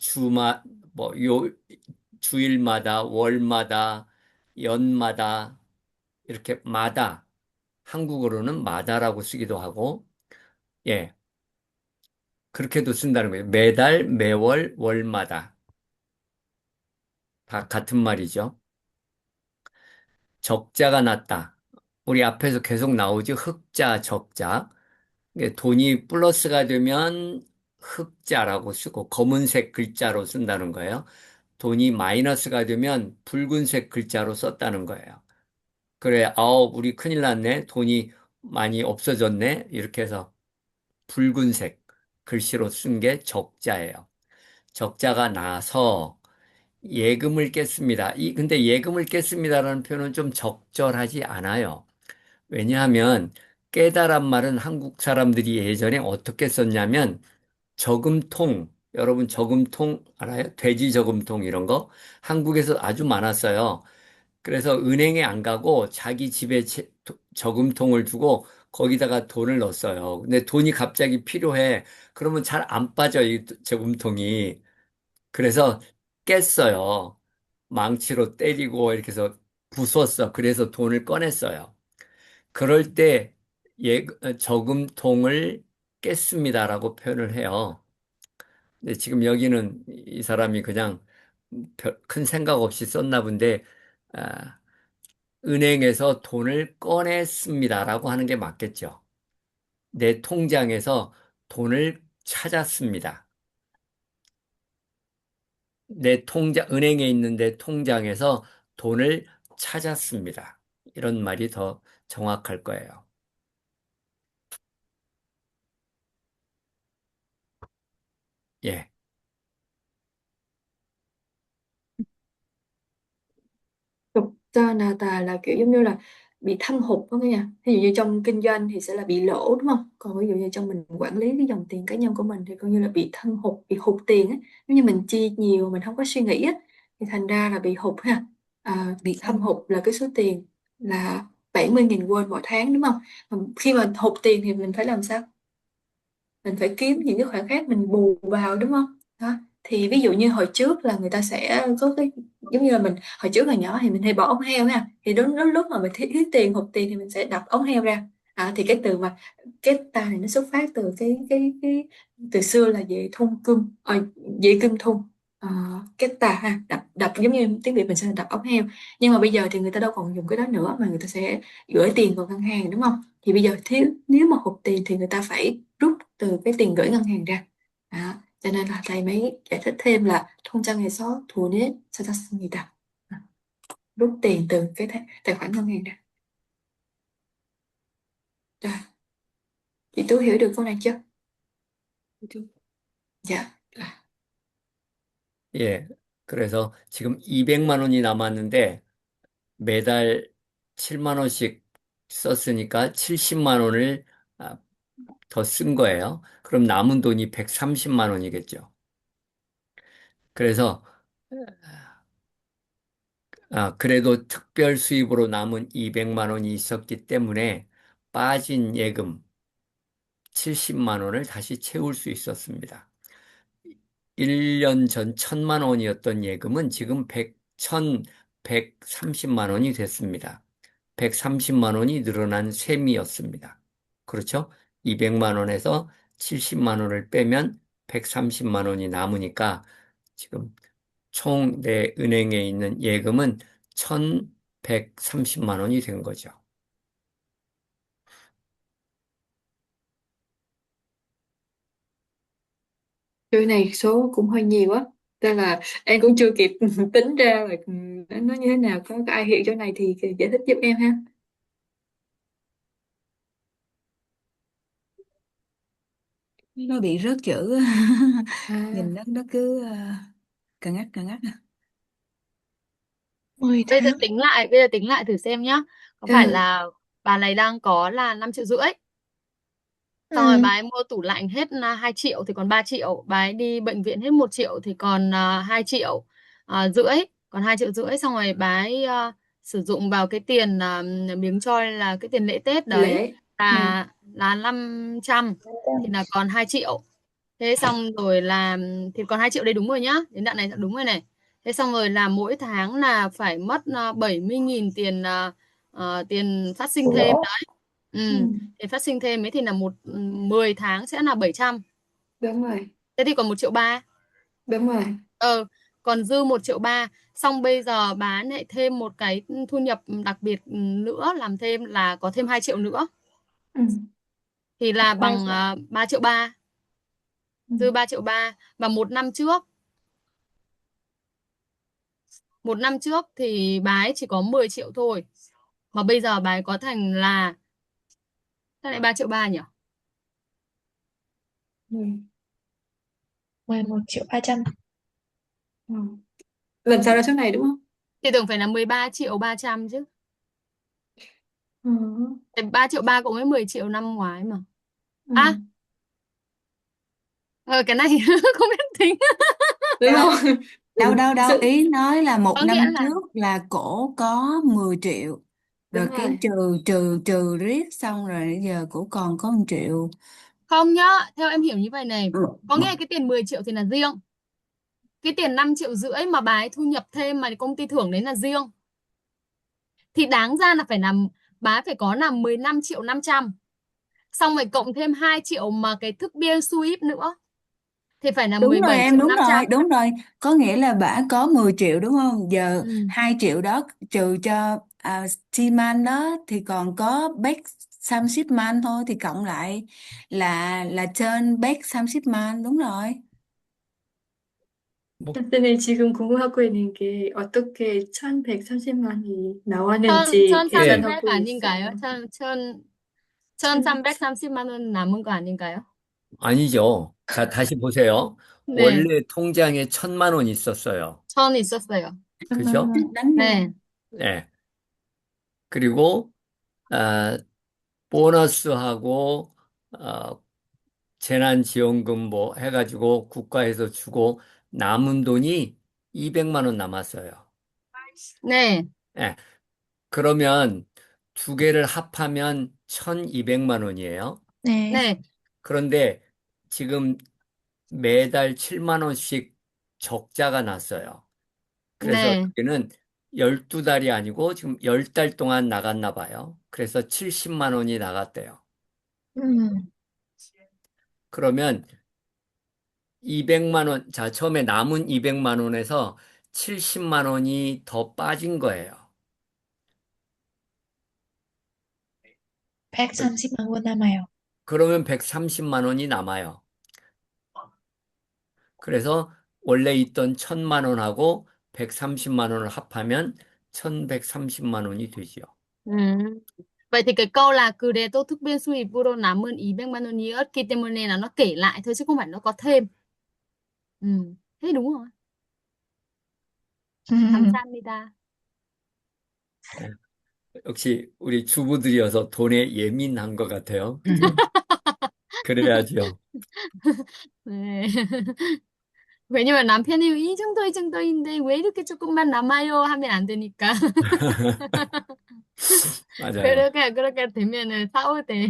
주일마다 월마다 연마다 이렇게 마다 한국어로는 마다라고 쓰기도 하고 예 그렇게도 쓴다는 거예요. 매달 매월 월마다 다 같은 말이죠. 적자가 났다. 우리 앞에서 계속 나오지 흑자 적자. 이게 돈이 플러스가 되면 흑자라고 쓰고 검은색 글자로 쓴다는 거예요. 돈이 마이너스가 되면 붉은색 글자로 썼다는 거예요. 그래, 우리 큰일 났네. 돈이 많이 없어졌네. 이렇게 해서 붉은색 글씨로 쓴 게 적자예요. 적자가 나서 예금을 깼습니다. 근데 예금을 깼습니다라는 표현은 좀 적절하지 않아요. 왜냐하면 깨다란 말은 한국 사람들이 예전에 어떻게 썼냐면 저금통, 여러분 저금통 알아요? 돼지 저금통 이런 거? 한국에서 아주 많았어요. 그래서 은행에 안 가고 자기 집에 저금통을 두고 거기다가 돈을 넣었어요. 근데 돈이 갑자기 필요해. 그러면 잘 안 빠져, 이 저금통이. 그래서 깼어요. 망치로 때리고 이렇게 해서 부쉈어. 그래서 돈을 꺼냈어요. 그럴 때 저금통을 깼습니다라고 표현을 해요. 근데 지금 여기는 이 사람이 그냥 큰 생각 없이 썼나 본데, 아, 은행에서 돈을 꺼냈습니다라고 하는 게 맞겠죠. 내 통장에서 돈을 찾았습니다. 은행에 있는 내 통장에서 돈을 찾았습니다. 이런 말이 더 정확할 거예요. 예. Thực ra là kiểu giống như là bị thâm hụt đó nha. Ví dụ như trong kinh doanh thì sẽ là bị lỗ đúng không? Còn ví dụ như trong mình quản lý cái dòng tiền cá nhân của mình thì coi như là bị thâm hụt, bị hụt tiền á. Nếu như mình chi nhiều mình không có suy nghĩ á thì thành ra là bị hụt ha. Bị Thâm thâm. hụt là cái số tiền là 70.000 won mỗi tháng đúng không? Mà khi mà hụt tiền thì mình phải làm sao? Mình phải kiếm những cái khoản khác mình bù vào đúng không? Đó. Thì ví dụ như hồi trước là người ta sẽ có cái giống như là mình hồi trước là nhỏ thì mình hay bỏ ống heo nha, thì đúng lúc lúc mà mình thiếu tiền hụt tiền thì mình sẽ đập ống heo ra. Thì cái từ mà cái ta này nó xuất phát từ cái từ xưa là dễ thun cưng dễ cưng thun. Cái tà ha, đập đập giống như tiếng Việt mình sẽ là đập ống heo, nhưng mà bây giờ thì người ta đâu còn dùng cái đó nữa mà người ta sẽ gửi tiền vào ngân hàng đúng không? Thì bây giờ nếu mà hụt tiền thì người ta phải rút từ cái tiền gửi ngân hàng ra. Cho nên là thầy mới giải thích thêm là 통장에서 돈을 찾았습니다. Rút tiền từ cái tài khoản ngân hàng ra. Rồi, chị Tú hiểu được câu này chưa? chị Tú. Dạ. 예. 그래서 지금 200만 원이 남았는데 매달 7만 원씩 썼으니까 70만 원을 더 쓴 거예요. 그럼 남은 돈이 130만 원이겠죠. 그래서 그래도 특별 수입으로 남은 200만 원이 있었기 때문에 빠진 예금 70만 원을 다시 채울 수 있었습니다. 1년 전 1,000만 원이었던 예금은 지금 130만 원이 됐습니다. 130만 원이 늘어난 셈이었습니다. 그렇죠? 200만 원에서 70만 원을 빼면 130만 원이 남으니까 지금 총 내 은행에 있는 예금은 1,130만 원이 된 거죠. Chữ này số cũng hơi nhiều á. Nên là em cũng chưa kịp tính ra là nó như thế nào. Có ai hiểu chỗ này thì giải thích giúp em ha. nó bị rớt chữ. À, Nhìn nó cứ cà ngắt. 10 Bây giờ tháng. tính lại, bây giờ tính lại thử xem nhá. Có phải ừ, là bà này đang có là 5,5 triệu, xong rồi Ừ. bà ấy mua tủ lạnh hết là 2 triệu thì còn 3 triệu, bà ấy đi bệnh viện hết 1 triệu thì còn 2 triệu rưỡi, còn 2,5 triệu, xong rồi bà ấy sử dụng vào cái tiền miếng choi là cái tiền lễ Tết đấy lễ. Ừ, là 500 thì là còn 2 triệu. Thế xong rồi là thì còn 2 triệu đây đúng rồi nhá, đến đoạn này là đúng rồi này. Thế xong rồi là mỗi tháng là phải mất 70.000 tiền tiền phát sinh thêm Lỗ. đấy. ừ, Ừ, tiền phát sinh thêm ấy thì là 10 tháng sẽ là 700. đúng rồi, Thế thì còn 1,3 triệu. đúng rồi. Ờ, còn dư 1,3 triệu. Xong bây giờ bán lại thêm một cái thu nhập đặc biệt nữa, làm thêm là có thêm 2 triệu nữa Ừ, thì là ba bằng 3,3 triệu, ừ, dư 3,3 triệu. Và một năm trước thì bà ấy chỉ có 10 triệu thôi, mà bây giờ bà ấy có thành là sao lại 3,3 triệu nhỉ? ừ, 11.300.000. ừ. Lần sau ra số này đúng không? Thì tưởng phải là 13,3 triệu chứ. Ừ, 3,3 triệu cộng với 10 triệu năm ngoái mà. ừ. À, cái này không biết tính. Đúng không? Đâu, Sự, ý nói là một Có nghĩa năm là trước là cổ có 10 triệu, đúng rồi cái rồi. trừ riết xong rồi giờ cổ còn có 1 triệu. không nhá, theo em hiểu như vậy này, Ừ. có nghĩa là cái tiền 10 triệu thì là riêng, cái tiền 5,5 triệu mà bà ấy thu nhập thêm mà công ty thưởng đấy là riêng, thì đáng ra là phải làm, bà ấy phải có là 15,5 triệu, xong rồi cộng thêm 2 triệu mà cái thức bia Suip nữa thì phải là Đúng mười rồi bảy em, triệu đúng năm rồi, trăm đúng rồi. Có nghĩa là bả có 10 triệu đúng không? Giờ Ừ. 2 triệu đó trừ cho xi măng đó thì còn có bét xăm xít man thôi, thì cộng lại là trên bét xăm xít man, đúng rồi. 뭐, 선생님 지금 궁금하고 있는 게 어떻게 1130만이 천, 나왔는지 예, 천삼백 계산하고 아닌가요? 있어요. 천, 1,330만 원 남은 거 아닌가요? 아니죠. 자, 다시 보세요. 네, 원래 통장에 1,000만 원 있었어요. 천 있었어요. 그죠? Đánh vô. 네, 예. 그리고, 아, 보너스하고, 어, 재난지원금 뭐 해가지고 국가에서 주고 남은 돈이 200만 원 남았어요. 네, 예. 그러면 두 개를 합하면 1,200만 원이에요. 네. 네, 그런데 지금 매달 7만 원씩 적자가 났어요. 그래서 네. 여기는 12달이 아니고 지금 10달 동안 나갔나 봐요. 그래서 70만 원이 나갔대요. 음. 그러면 200만 원, 자, 처음에 남은 200만 원에서 70만 원이 더 빠진 거예요. 130만 원 남아요. 그러면 130만 원이 남아요. 그래서 원래 있던 1,000만 원하고 130만 원을 합하면 1,130만 원이 되지요. Ừ. Vậy thì cái câu là cứ để tôi thức biên suy buro 남은 200만 원이었기 때문에 là nó kể lại thôi chứ không phải nó có thêm. Ừ. Thế đúng rồi. 감사합니다. 네. 역시 우리 주부들이어서 돈에 예민한 것 같아요. 그죠? 그래야죠. 네. 왜냐면 남편이 이 정도인데 왜 이렇게 조금만 남아요 하면 안 되니까. 맞아요. 그렇게 되면은 싸우대.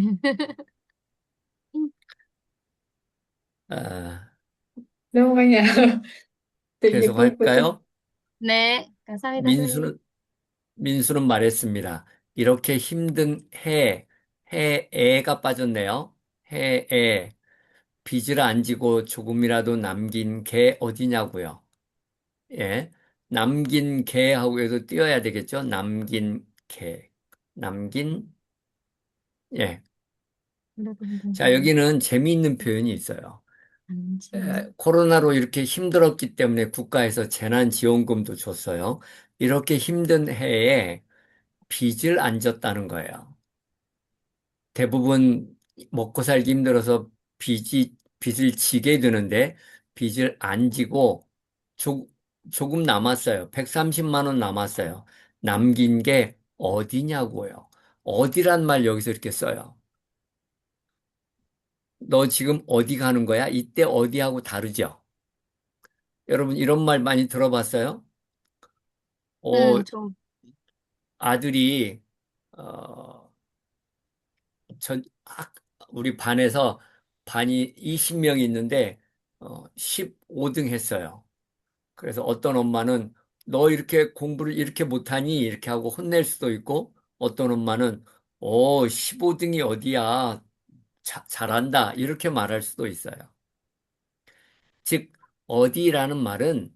아, Đúng không anh ạ? Tự nhiên 계속 cuối tuần. 할까요? 네. 감사합니다, 선생님. 민수는, 민수는 말했습니다. 이렇게 힘든 해애가 빠졌네요. 해애. 빚을 안 지고 조금이라도 남긴 게 어디냐고요. 예. 남긴 개하고 해서 띄어야 되겠죠? 남긴 개. 남긴, 예. 자, 여기는 재미있는 표현이 있어요. 코로나로 이렇게 힘들었기 때문에 국가에서 재난지원금도 줬어요. 이렇게 힘든 해에 빚을 안 졌다는 거예요. 대부분 먹고 살기 힘들어서 빚을 지게 되는데 빚을 안 지고 조, 조금 남았어요. 130만 원 남았어요. 남긴 게 어디냐고요. 어디란 말 여기서 이렇게 써요. 너 지금 어디 가는 거야? 이때 어디하고 다르죠? 여러분 이런 말 많이 들어봤어요? 어, 좀. 아들이 어, 전 우리 반에서 반이 20명이 있는데 15등 했어요. 그래서 어떤 엄마는 너 이렇게 공부를 이렇게 못하니? 이렇게 하고 혼낼 수도 있고 어떤 엄마는 15등이 어디야? 잘한다. 이렇게 말할 수도 있어요. 즉, 어디라는 말은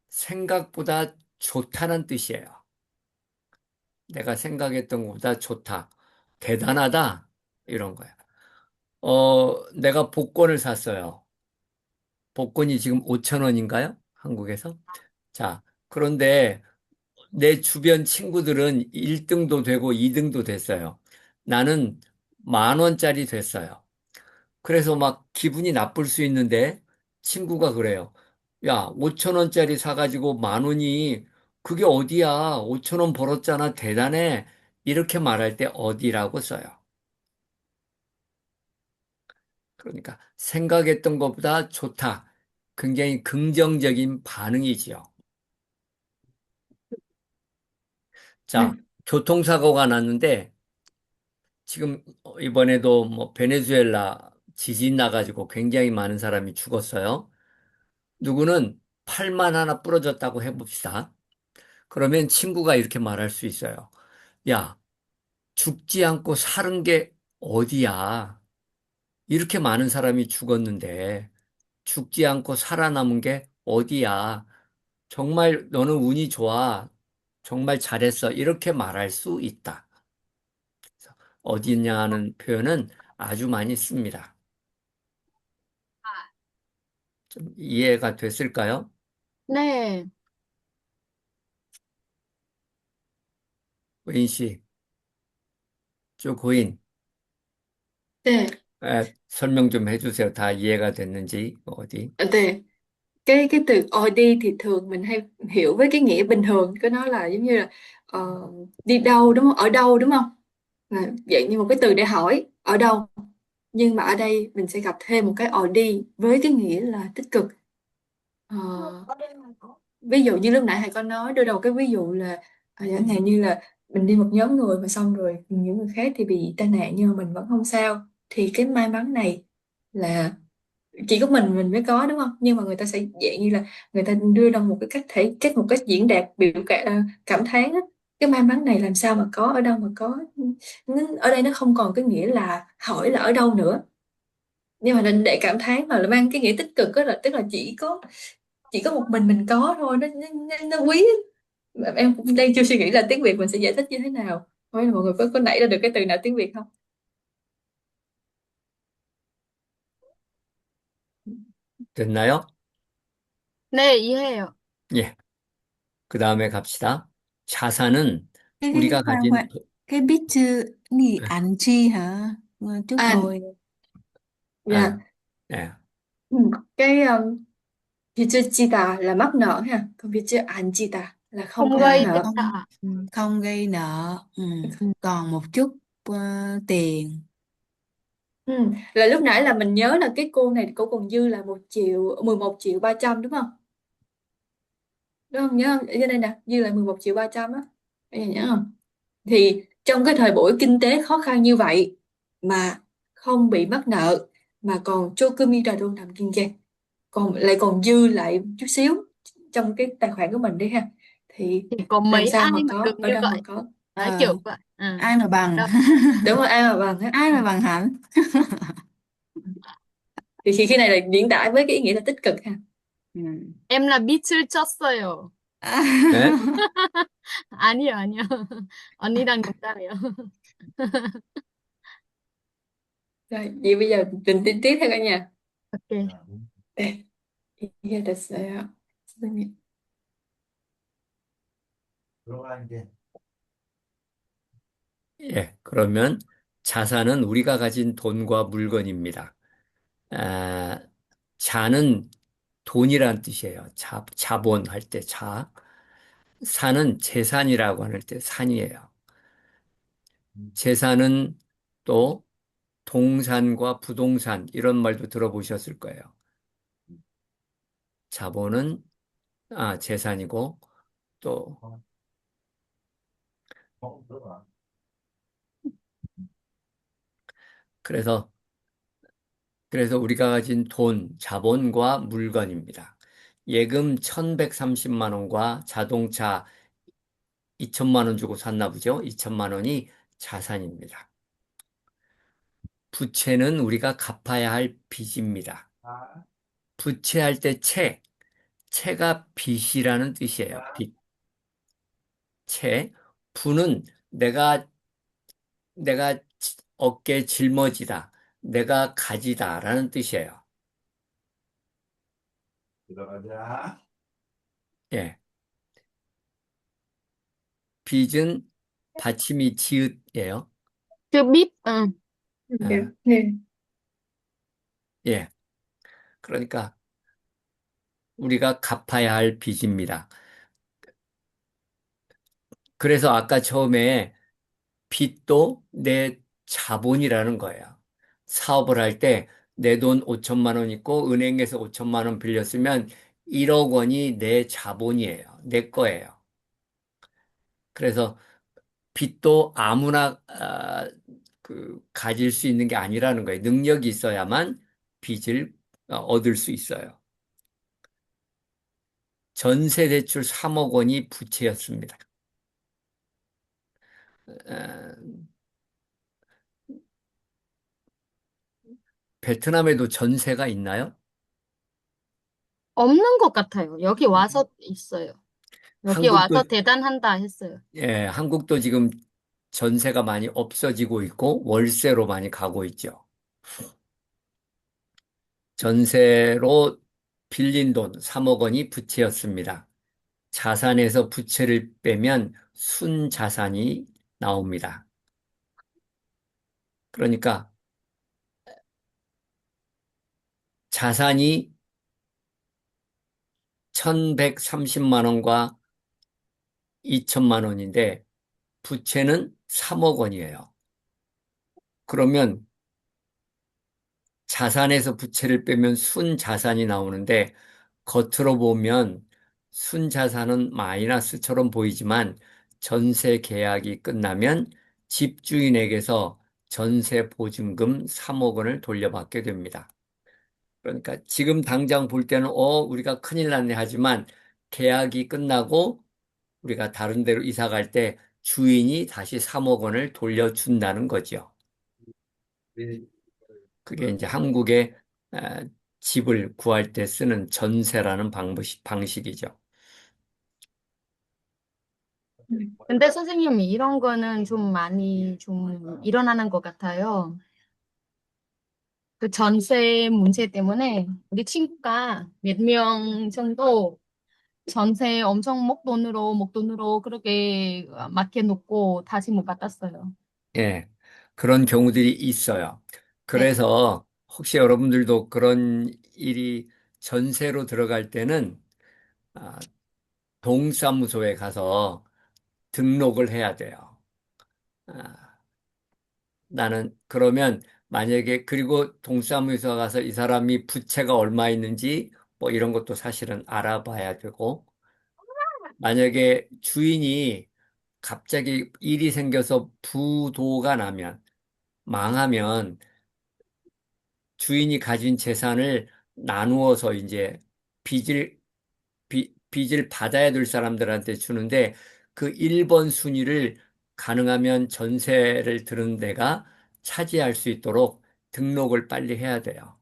생각보다 좋다는 뜻이에요. 내가 생각했던 것보다 좋다. 대단하다. 이런 거야. 내가 복권을 샀어요. 복권이 지금 5천 원인가요? 한국에서? 자, 그런데 내 주변 친구들은 1등도 되고 2등도 됐어요. 나는 10,000원짜리 됐어요. 그래서 막 기분이 나쁠 수 있는데 친구가 그래요. 야, 5천 원짜리 사가지고 10,000원이 그게 어디야? 5천 원 벌었잖아. 대단해. 이렇게 말할 때 어디라고 써요. 그러니까 생각했던 것보다 좋다. 굉장히 긍정적인 반응이지요. 자, 네. 교통사고가 났는데 지금 이번에도 뭐 베네수엘라 지진 나가지고 굉장히 많은 사람이 죽었어요. 누구는 팔만 하나 부러졌다고 해봅시다. 그러면 친구가 이렇게 말할 수 있어요. 야, 죽지 않고 사는 게 어디야? 이렇게 많은 사람이 죽었는데 죽지 않고 살아남은 게 어디야? 정말 너는 운이 좋아. 정말 잘했어. 이렇게 말할 수 있다. 그래서 어디냐는 표현은 아주 많이 씁니다. 좀 이해가 됐을까요? 네. 고인 씨, 저 고인, 네. 설명 좀 해주세요. 다 이해가 됐는지, 어디. 네. Cái từ đi thì thường mình hay hiểu với cái nghĩa bình thường của nó là giống như là đi đâu đúng không? Ở đâu đúng không? Là dạng như một cái từ để hỏi ở đâu. Nhưng mà ở đây mình sẽ gặp thêm một cái đi với cái nghĩa là tích cực. Ờ, ví dụ như lúc nãy thầy có nói đưa đầu cái ví dụ là chẳng hạn như là mình đi một nhóm người mà xong rồi những người khác thì bị tai nạn nhưng mà mình vẫn không sao, thì cái may mắn này là chỉ có mình mới có đúng không, nhưng mà người ta sẽ dạng như là người ta đưa ra một cái cách thể cách một cách diễn đạt cảm thán á. Cái may mắn này làm sao mà có, ở đâu mà có. Ở đây nó không còn cái nghĩa là hỏi là ở đâu nữa, nhưng mà để cảm thán mà là mang cái nghĩa tích cực đó, là tức là chỉ có một mình có thôi, nó quý. Em cũng đang chưa suy nghĩ là tiếng Việt mình sẽ giải thích như thế nào, không biết là mọi người có nảy ra được cái từ nào tiếng Việt không. 됐나요? 네, 이해해요. 예. 그 다음에 갑시다. 자산은 cái 우리가 khoan 가진, khoan, cái picture gì ảnh chi hả? Chút À, hồi. 아, dạ. 예. Ừ. Cái Việt chữ chi tà là mắc nợ ha, còn Việt chữ an chi tà là không Không có mắc gây thiệt nợ. hại. Không gây nợ. Ừ. Còn một chút tiền. Ừ. Là lúc nãy là mình nhớ là cái cô này cô còn dư là 11.300.000 đúng không? Đúng không? Nhớ không? Ở đây nè, dư là 11.300.000 á. Bây giờ nhớ không? Thì trong cái thời buổi kinh tế khó khăn như vậy mà không bị mắc nợ mà còn Chokumira nằm kiên giang, còn dư lại chút xíu trong cái tài khoản của mình đi ha, thì Chỉ có làm mấy sao ai mà mà có, được ở như đâu mà vậy. có. Đấy, Ờ, kiểu vậy. ai mà bằng. Đâu. Đúng rồi, ai mà bằng á. Ai mà bằng hạnh. Thì khi này là diễn tả với cái ý nghĩa là tích cực ha. Ừ. Em là 빛을 쳤어요. 네? 아니요, 아니요. 언니랑 농담이에요. Rồi vậy bây giờ tình tin tiếp theo cả nhà. 오케이. 네, 이해됐어요. 선생님. 예. 그러면 자산은 우리가 가진 돈과 물건입니다. 아, 자는 돈이라는 뜻이에요. 자본 할 때 자. 산은 재산이라고 할 때 산이에요. 재산은 또 동산과 부동산 이런 말도 들어보셨을 거예요. 자본은 재산이고 또 그래서 우리가 가진 돈, 자본과 물건입니다. 예금 1130만 원과 자동차 2천만 원 주고 샀나 보죠. 2천만 원이 자산입니다. 부채는 우리가 갚아야 할 빚입니다. 부채할 때 채가 빚이라는 뜻이에요. 빚, 채. 부는 내가 어깨 짊어지다, 내가 가지다라는 뜻이에요. 예. 빚은 받침이 지읒이에요. Chưa biết. Dạ, 예. dạ. 예. 그러니까 우리가 갚아야 할 빚입니다. 그래서 아까 처음에 빚도 내 자본이라는 거예요. 사업을 할 때 내 돈 5천만 원 있고 은행에서 5천만 원 빌렸으면 1억 원이 내 자본이에요. 내 거예요. 그래서 빚도 아무나 가질 수 있는 게 아니라는 거예요. 능력이 있어야만 빚을 얻을 수 있어요. 전세 대출 3억 원이 부채였습니다. 어, 베트남에도 전세가 있나요? 없는 것 같아요. 여기 와서 있어요. 여기 한국도 와서 대단한다 했어요. 예, 한국도 지금 전세가 많이 없어지고 있고 월세로 많이 가고 있죠. 전세로 빌린 돈 3억 원이 부채였습니다. 자산에서 부채를 빼면 순자산이 나옵니다. 그러니까 자산이 1130만 원과 2천만 원인데 부채는 3억 원이에요. 그러면 자산에서 부채를 빼면 순자산이 나오는데 겉으로 보면 순자산은 마이너스처럼 보이지만 전세 계약이 끝나면 집주인에게서 전세 보증금 3억 원을 돌려받게 됩니다. 그러니까 지금 당장 볼 때는 우리가 큰일 났네 하지만 계약이 끝나고 우리가 다른 데로 이사 갈 때 주인이 다시 3억 원을 돌려준다는 거죠. 그게 이제 한국의 아, 집을 구할 때 쓰는 전세라는 방식이죠. 근데 선생님 이런 거는 좀 많이 좀 일어나는 것 같아요. 그 전세 문제 때문에 우리 친구가 몇 명 정도 전세 엄청 목돈으로 그렇게 맡겨놓고 다시 못 받았어요. 예, 그런 경우들이 있어요. 네. 그래서 혹시 여러분들도 그런 일이 전세로 들어갈 때는 아, 동사무소에 가서 등록을 해야 돼요. 아, 나는 그러면 만약에 그리고 동사무소 가서 이 사람이 부채가 얼마 있는지 뭐 이런 것도 사실은 알아봐야 되고 만약에 주인이 갑자기 일이 생겨서 부도가 나면 망하면 주인이 가진 재산을 나누어서 이제 빚을 빚을 받아야 될 사람들한테 주는데 그 1번 순위를 가능하면 전세를 들은 데가 차지할 수 있도록 등록을 빨리 해야 돼요.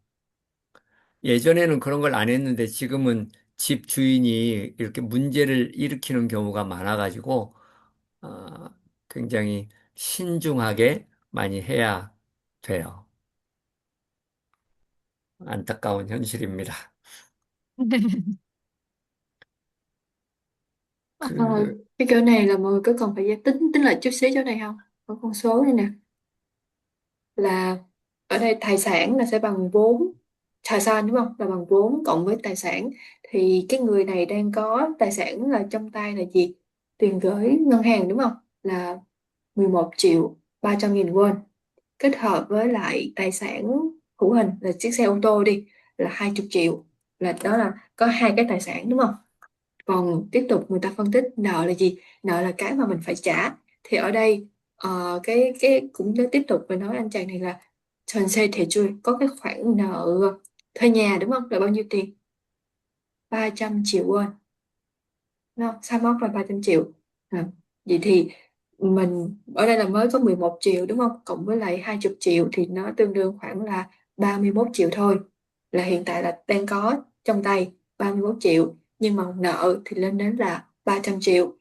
예전에는 그런 걸 안 했는데 지금은 집 주인이 이렇게 문제를 일으키는 경우가 많아가지고 어, 굉장히 신중하게 많이 해야 돼요. 안타까운 현실입니다. Ờ, 그, cái chỗ này là mọi người có cần phải tính tính lại chút xíu chỗ này không? Có con số này nè, là ở đây tài sản là sẽ bằng vốn tài sản đúng không, là bằng vốn cộng với tài sản. Thì cái người này đang có tài sản là trong tay là gì? Tiền gửi ngân hàng đúng không, là 11 triệu 300 nghìn won, kết hợp với lại tài sản hữu hình là chiếc xe ô tô đi, là 20 triệu, là đó là có hai cái tài sản đúng không. Còn tiếp tục người ta phân tích nợ là gì? Nợ là cái mà mình phải trả. Thì ở đây cái cũng đã tiếp tục và nói anh chàng này là Trần Xe Thể Chui có cái khoản nợ thuê nhà đúng không? Là bao nhiêu tiền? 300 triệu won. Nó sai mốc là 300 triệu. À, vậy thì mình ở đây là mới có 11 triệu đúng không? Cộng với lại 20 triệu thì nó tương đương khoảng là 31 triệu thôi. Là hiện tại là đang có trong tay 31 triệu. Nhưng mà nợ thì lên đến là 300 triệu.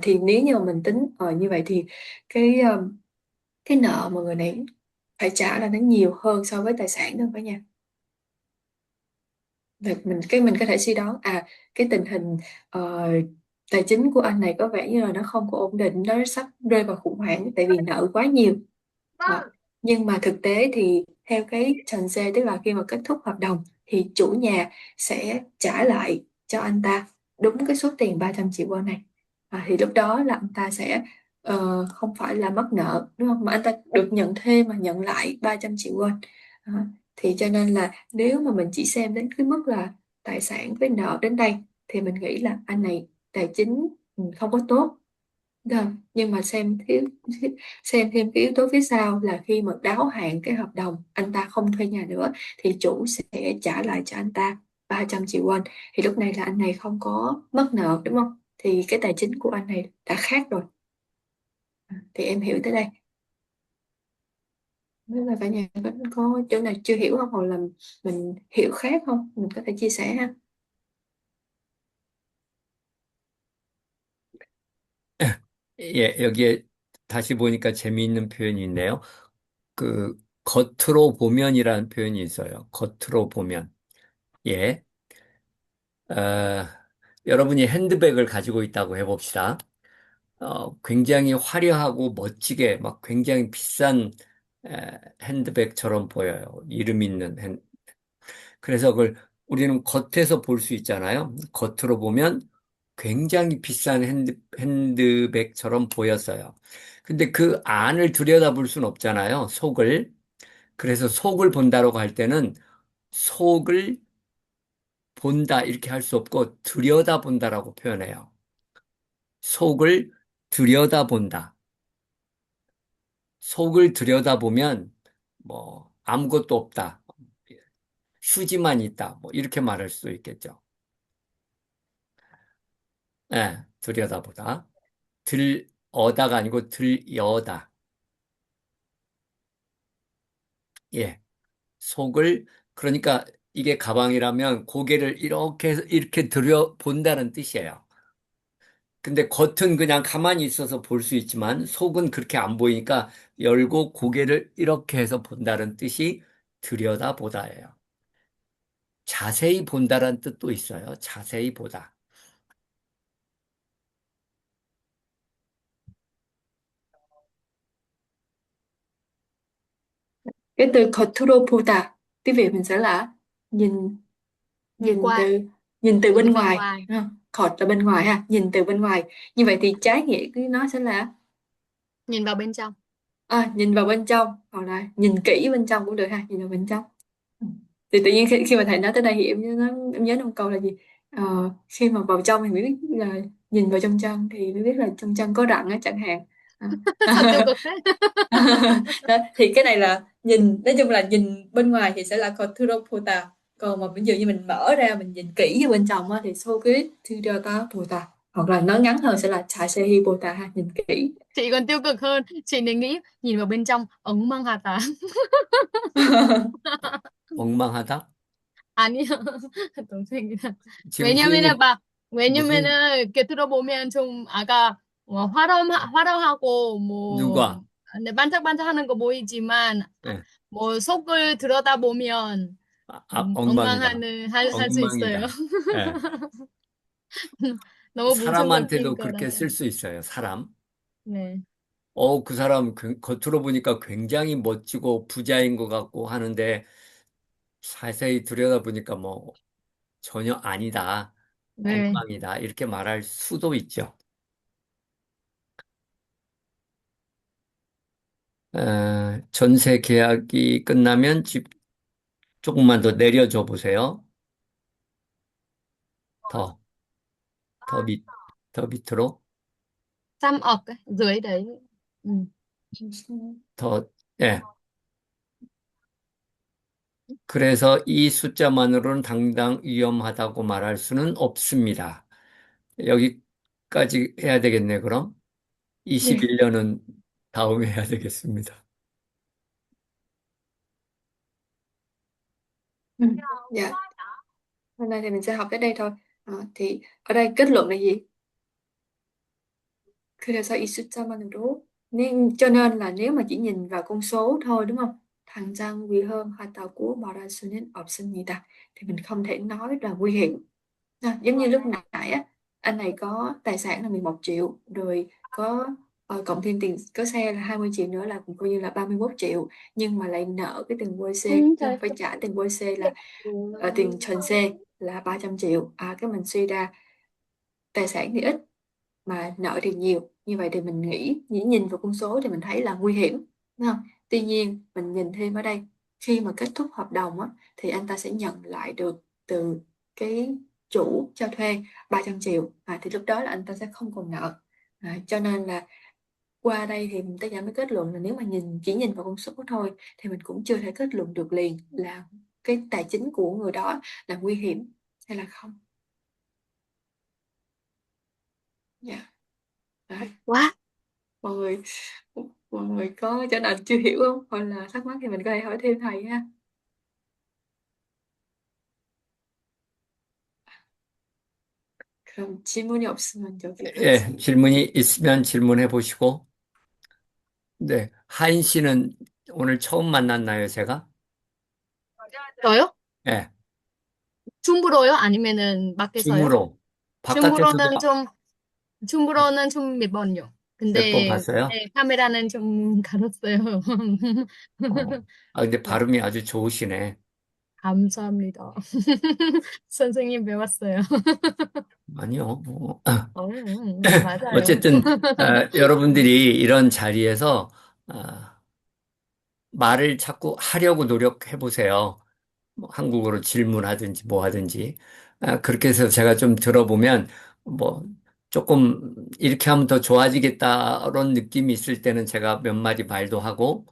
Thì nếu như mà mình tính như vậy thì cái cái nợ mà người này phải trả là nó nhiều hơn so với tài sản đó cả nhà. Mình có thể suy đoán cái tình hình ờ, tài chính của anh này có vẻ như là nó không có ổn định, nó sắp rơi vào khủng hoảng tại vì nợ quá nhiều. Đó. Nhưng mà thực tế thì theo cái trần xe, tức là khi mà kết thúc hợp đồng thì chủ nhà sẽ trả lại cho anh ta đúng cái số tiền 300 triệu won này. Thì lúc đó là anh ta sẽ không phải là mắc nợ đúng không, mà anh ta được nhận thêm mà nhận lại 300 triệu won. Đó. Thì cho nên là nếu mà mình chỉ xem đến cái mức là tài sản với nợ đến đây thì mình nghĩ là anh này tài chính không có tốt. Được. Nhưng mà xem thêm cái yếu tố phía sau là khi mà đáo hạn cái hợp đồng anh ta không thuê nhà nữa thì chủ sẽ trả lại cho anh ta 300 triệu won, thì lúc này là anh này không có mất nợ đúng không, thì cái tài chính của anh này đã khác rồi. Thì em hiểu tới đây. Nếu mà cả nhà có chỗ nào chưa hiểu không, hoặc là mình hiểu khác không, mình có thể chia sẻ ha. 예, 여기에 다시 보니까 재미있는 표현이 있네요. 그, 겉으로 보면이라는 표현이 있어요. 겉으로 보면. 예. 어, 여러분이 핸드백을 가지고 있다고 해봅시다. 굉장히 화려하고 멋지게 막 굉장히 비싼 핸드백처럼 보여요. 이름 있는 그래서 그걸 우리는 겉에서 볼 수 있잖아요. 겉으로 보면 굉장히 비싼 핸드백처럼 보였어요. 근데 그 안을 들여다볼 수는 없잖아요. 속을. 그래서 속을 본다라고 할 때는 속을 본다 이렇게 할 수 없고 들여다본다라고 표현해요. 속을 들여다본다. 속을 들여다보면 뭐 아무것도 없다. 휴지만 있다. 뭐 이렇게 말할 수도 있겠죠. 예, 들여다보다. 들어다가 아니고 들여다. 예, 속을 그러니까 이게 가방이라면 고개를 이렇게 해서 이렇게 들여본다는 뜻이에요. 근데 겉은 그냥 가만히 있어서 볼 수 있지만 속은 그렇게 안 보이니까 열고 고개를 이렇게 해서 본다는 뜻이 들여다보다예요. 자세히 본다는 뜻도 있어요. 자세히 보다. Cái từ Koturopota tiếng Việt mình sẽ là nhìn Nhìn nhìn qua, từ nhìn từ bên nhìn bên ngoài ngoài. ha. Khọt là bên ngoài ha, nhìn từ bên ngoài. Như vậy thì trái nghĩa của nó sẽ là Nhìn vào bên trong. nhìn vào bên trong, hoặc là nhìn kỹ bên trong cũng được ha, nhìn vào bên trong. Ừ. Thì tự nhiên khi mà thầy nói tới đây thì em nhớ một câu là gì? Khi mà vào trong thì mới biết là nhìn vào trong thì mới biết là trong có rặng á chẳng hạn. À. Sao tiêu cực thế? Đó, thì cái này là nhìn, nói chung là nhìn bên ngoài thì sẽ là Koturopota, còn mà ví dụ như mình mở ra mình nhìn kỹ vào bên trong á, thì Soke Tudotapota, hoặc là nói ngắn hơn sẽ là Chasehipota ha, nhìn kỹ. Chị còn tiêu cực hơn. Chị nên nghĩ nhìn vào bên trong ống mang hạt á. 엉망하다? 아니요. 동생이랑. 지금 그 왜냐면은 얘기 막 무슨 왜냐면은 이렇게 들어보면 좀 아까 뭐 화려하고 뭐 누가? 네, 반짝반짝하는 거 보이지만 예. 뭐 속을 들여다보면 엉망이다. 엉망하는 할 수 있어요. 엉망이다. 예. 너무 사람한테도 모순적인 그렇게 거라서. 쓸 수 있어요. 사람. 네. 그 사람 겉으로 보니까 굉장히 멋지고 부자인 것 같고 하는데 자세히 들여다보니까 뭐 전혀 아니다, 네. 엉망이다 이렇게 말할 수도 있죠. 전세 계약이 끝나면 집 조금만 더 내려줘 보세요. 더, 더 밑, 더 밑으로, Xăm ọc ấy, dưới đấy. Ừ. 더, 예. 그래서 이 숫자만으로는 당장 위험하다고 말할 수는 없습니다. 여기까지 해야 되겠네, 그럼. 네. 21년은 다음에 해야 되겠습니다. Ừ. Dạ, hôm nay thì mình sẽ học tới đây thôi. Thì ở đây kết luận là gì? 그래서 이 숫자만으로 nên cho nên là nếu mà chỉ nhìn vào con số thôi đúng không? 당장 위험하다고 말할 수는 없습니다. Thì mình không thể nói là nguy hiểm. Giống như lúc nãy á, anh này có tài sản là 11 triệu rồi có cộng thêm tiền có xe là 20 triệu nữa là cũng coi như là 31 triệu nhưng mà lại nợ cái tiền quay xe phải trả tiền quay xe là tiền trần xe là 300 triệu. Cái mình suy ra tài sản thì ít mà nợ thì nhiều, như vậy thì mình nghĩ chỉ nhìn vào con số thì mình thấy là nguy hiểm, đúng không? Tuy nhiên mình nhìn thêm ở đây, khi mà kết thúc hợp đồng á, thì anh ta sẽ nhận lại được từ cái chủ cho thuê 300 triệu, thì lúc đó là anh ta sẽ không còn nợ. Cho nên là qua đây thì tác giả mới kết luận là nếu mà chỉ nhìn vào con số thôi thì mình cũng chưa thể kết luận được liền là cái tài chính của người đó là nguy hiểm hay là không. Dạ. Đấy. Quá. mọi người mọi người có chỗ nào chưa hiểu không hoặc là thắc mắc thì mình có thể hỏi thêm thầy ha. 그럼 질문이 없으면 여기까지. 예, 질문이 있으면 질문해 보시고. 네, 하인 씨는 오늘 처음 만났나요, 제가? 저요? 예, 줌으로요? 아니면은 밖에서요? 줌으로. 바깥에서도 줌으로는 좀 줌으로는 좀 몇 번요. 몇 번 근데 봤어요? 네, 카메라는 좀 가렸어요. 근데 네, 발음이 아주 좋으시네. 감사합니다. 선생님 배웠어요. 아니요. 맞아요. 어쨌든, 여러분들이 이런 자리에서, 아, 말을 자꾸 하려고 노력해 보세요. 뭐 한국어로 질문하든지 뭐 하든지. 그렇게 해서 제가 좀 들어보면 뭐 조금 이렇게 하면 더 좋아지겠다 그런 느낌이 있을 때는 제가 몇 마디 말도 하고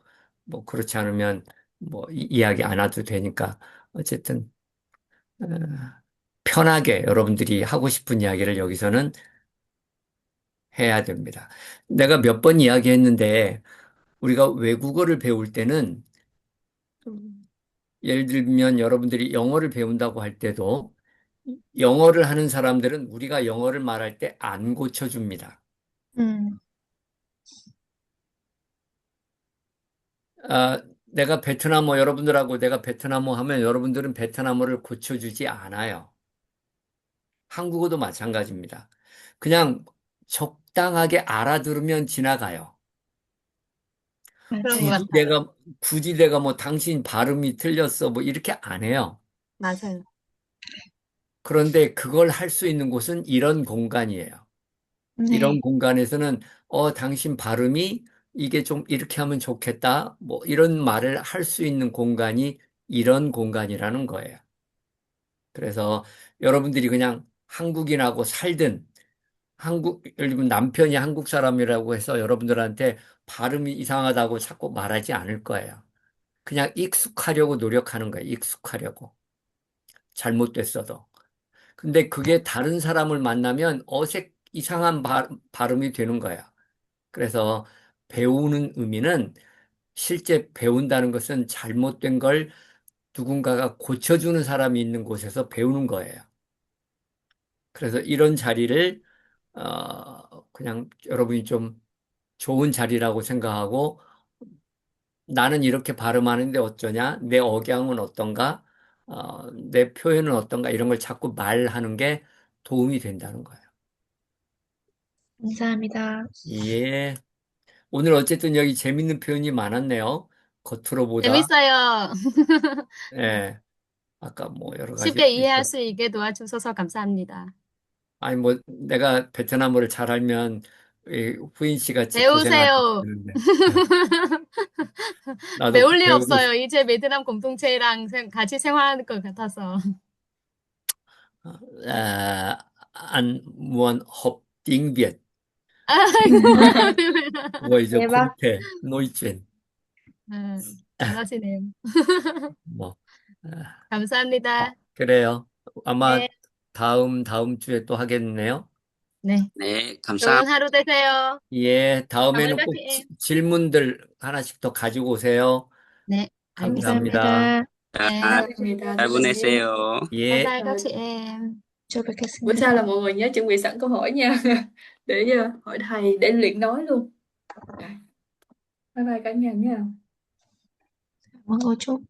뭐 그렇지 않으면 뭐 이야기 안 해도 되니까 어쨌든 어, 편하게 여러분들이 하고 싶은 이야기를 여기서는 해야 됩니다. 내가 몇 번 이야기했는데 우리가 외국어를 배울 때는 예를 들면 여러분들이 영어를 배운다고 할 때도 영어를 하는 사람들은 우리가 영어를 말할 때 안 고쳐줍니다. 음, 내가 베트남어 여러분들하고 내가 베트남어 하면 여러분들은 베트남어를 고쳐주지 않아요. 한국어도 마찬가지입니다. 그냥 적당하게 알아들으면 지나가요. 그런 것 맞아요. 굳이 같아요. 내가 뭐 당신 발음이 틀렸어 뭐 이렇게 안 해요. 맞아요. 그런데 그걸 할 수 있는 곳은 이런 공간이에요. 이런 네. 공간에서는 당신 발음이 이게 좀 이렇게 하면 좋겠다. 뭐 이런 말을 할 수 있는 공간이 이런 공간이라는 거예요. 그래서 여러분들이 그냥 한국인하고 살든 예를 들면 남편이 한국 사람이라고 해서 여러분들한테 발음이 이상하다고 자꾸 말하지 않을 거예요. 그냥 익숙하려고 노력하는 거예요. 익숙하려고. 잘못됐어도. 근데 그게 다른 사람을 만나면 이상한 발음이 되는 거야. 그래서 배우는 의미는 실제 배운다는 것은 잘못된 걸 누군가가 고쳐주는 사람이 있는 곳에서 배우는 거예요. 그래서 이런 자리를, 그냥 여러분이 좀 좋은 자리라고 생각하고 나는 이렇게 발음하는데 어쩌냐? 내 억양은 어떤가? 내 표현은 어떤가? 이런 걸 자꾸 말하는 게 도움이 된다는 거예요. 감사합니다. 예. 오늘 어쨌든 여기 재밌는 표현이 많았네요. 겉으로 보다. 재밌어요. 예. 아까 뭐 여러 가지 쉽게 이해할 수 있게 도와주셔서 감사합니다. 아니 뭐 내가 베트남어를 잘 알면 이 후인 씨 같이 고생하지 배우세요. 않는데 나도 배울 일 배우고 없어요. 이제 베트남 공동체랑 같이 생활하는 것 같아서. ăn muốn học tiếng Việt 아이고. rồi rồi Dạ không vâng. thể nói chuyện 잘하시네요. 뭐 감사합니다. 그래요. 아마 네, 다음 주에 또 하겠네요. 네. 네, 감사합니다. 좋은 하루 되세요. 예, cảm ơn 다음에는 các 꼭 chị em. 질문들 하나씩 더 가지고 오세요. 네, 알겠습니다. 감사합니다. 네, 감사합니다 잘 대표님. 보내세요. bye 예. bye các Rồi, chị em. Chào bữa 뵙겠습니다. sau là mọi người nhớ chuẩn bị sẵn câu hỏi nha để hỏi thầy để luyện nói luôn. Rồi, bye bye cả nhà nha. Cảm ơn cô chú.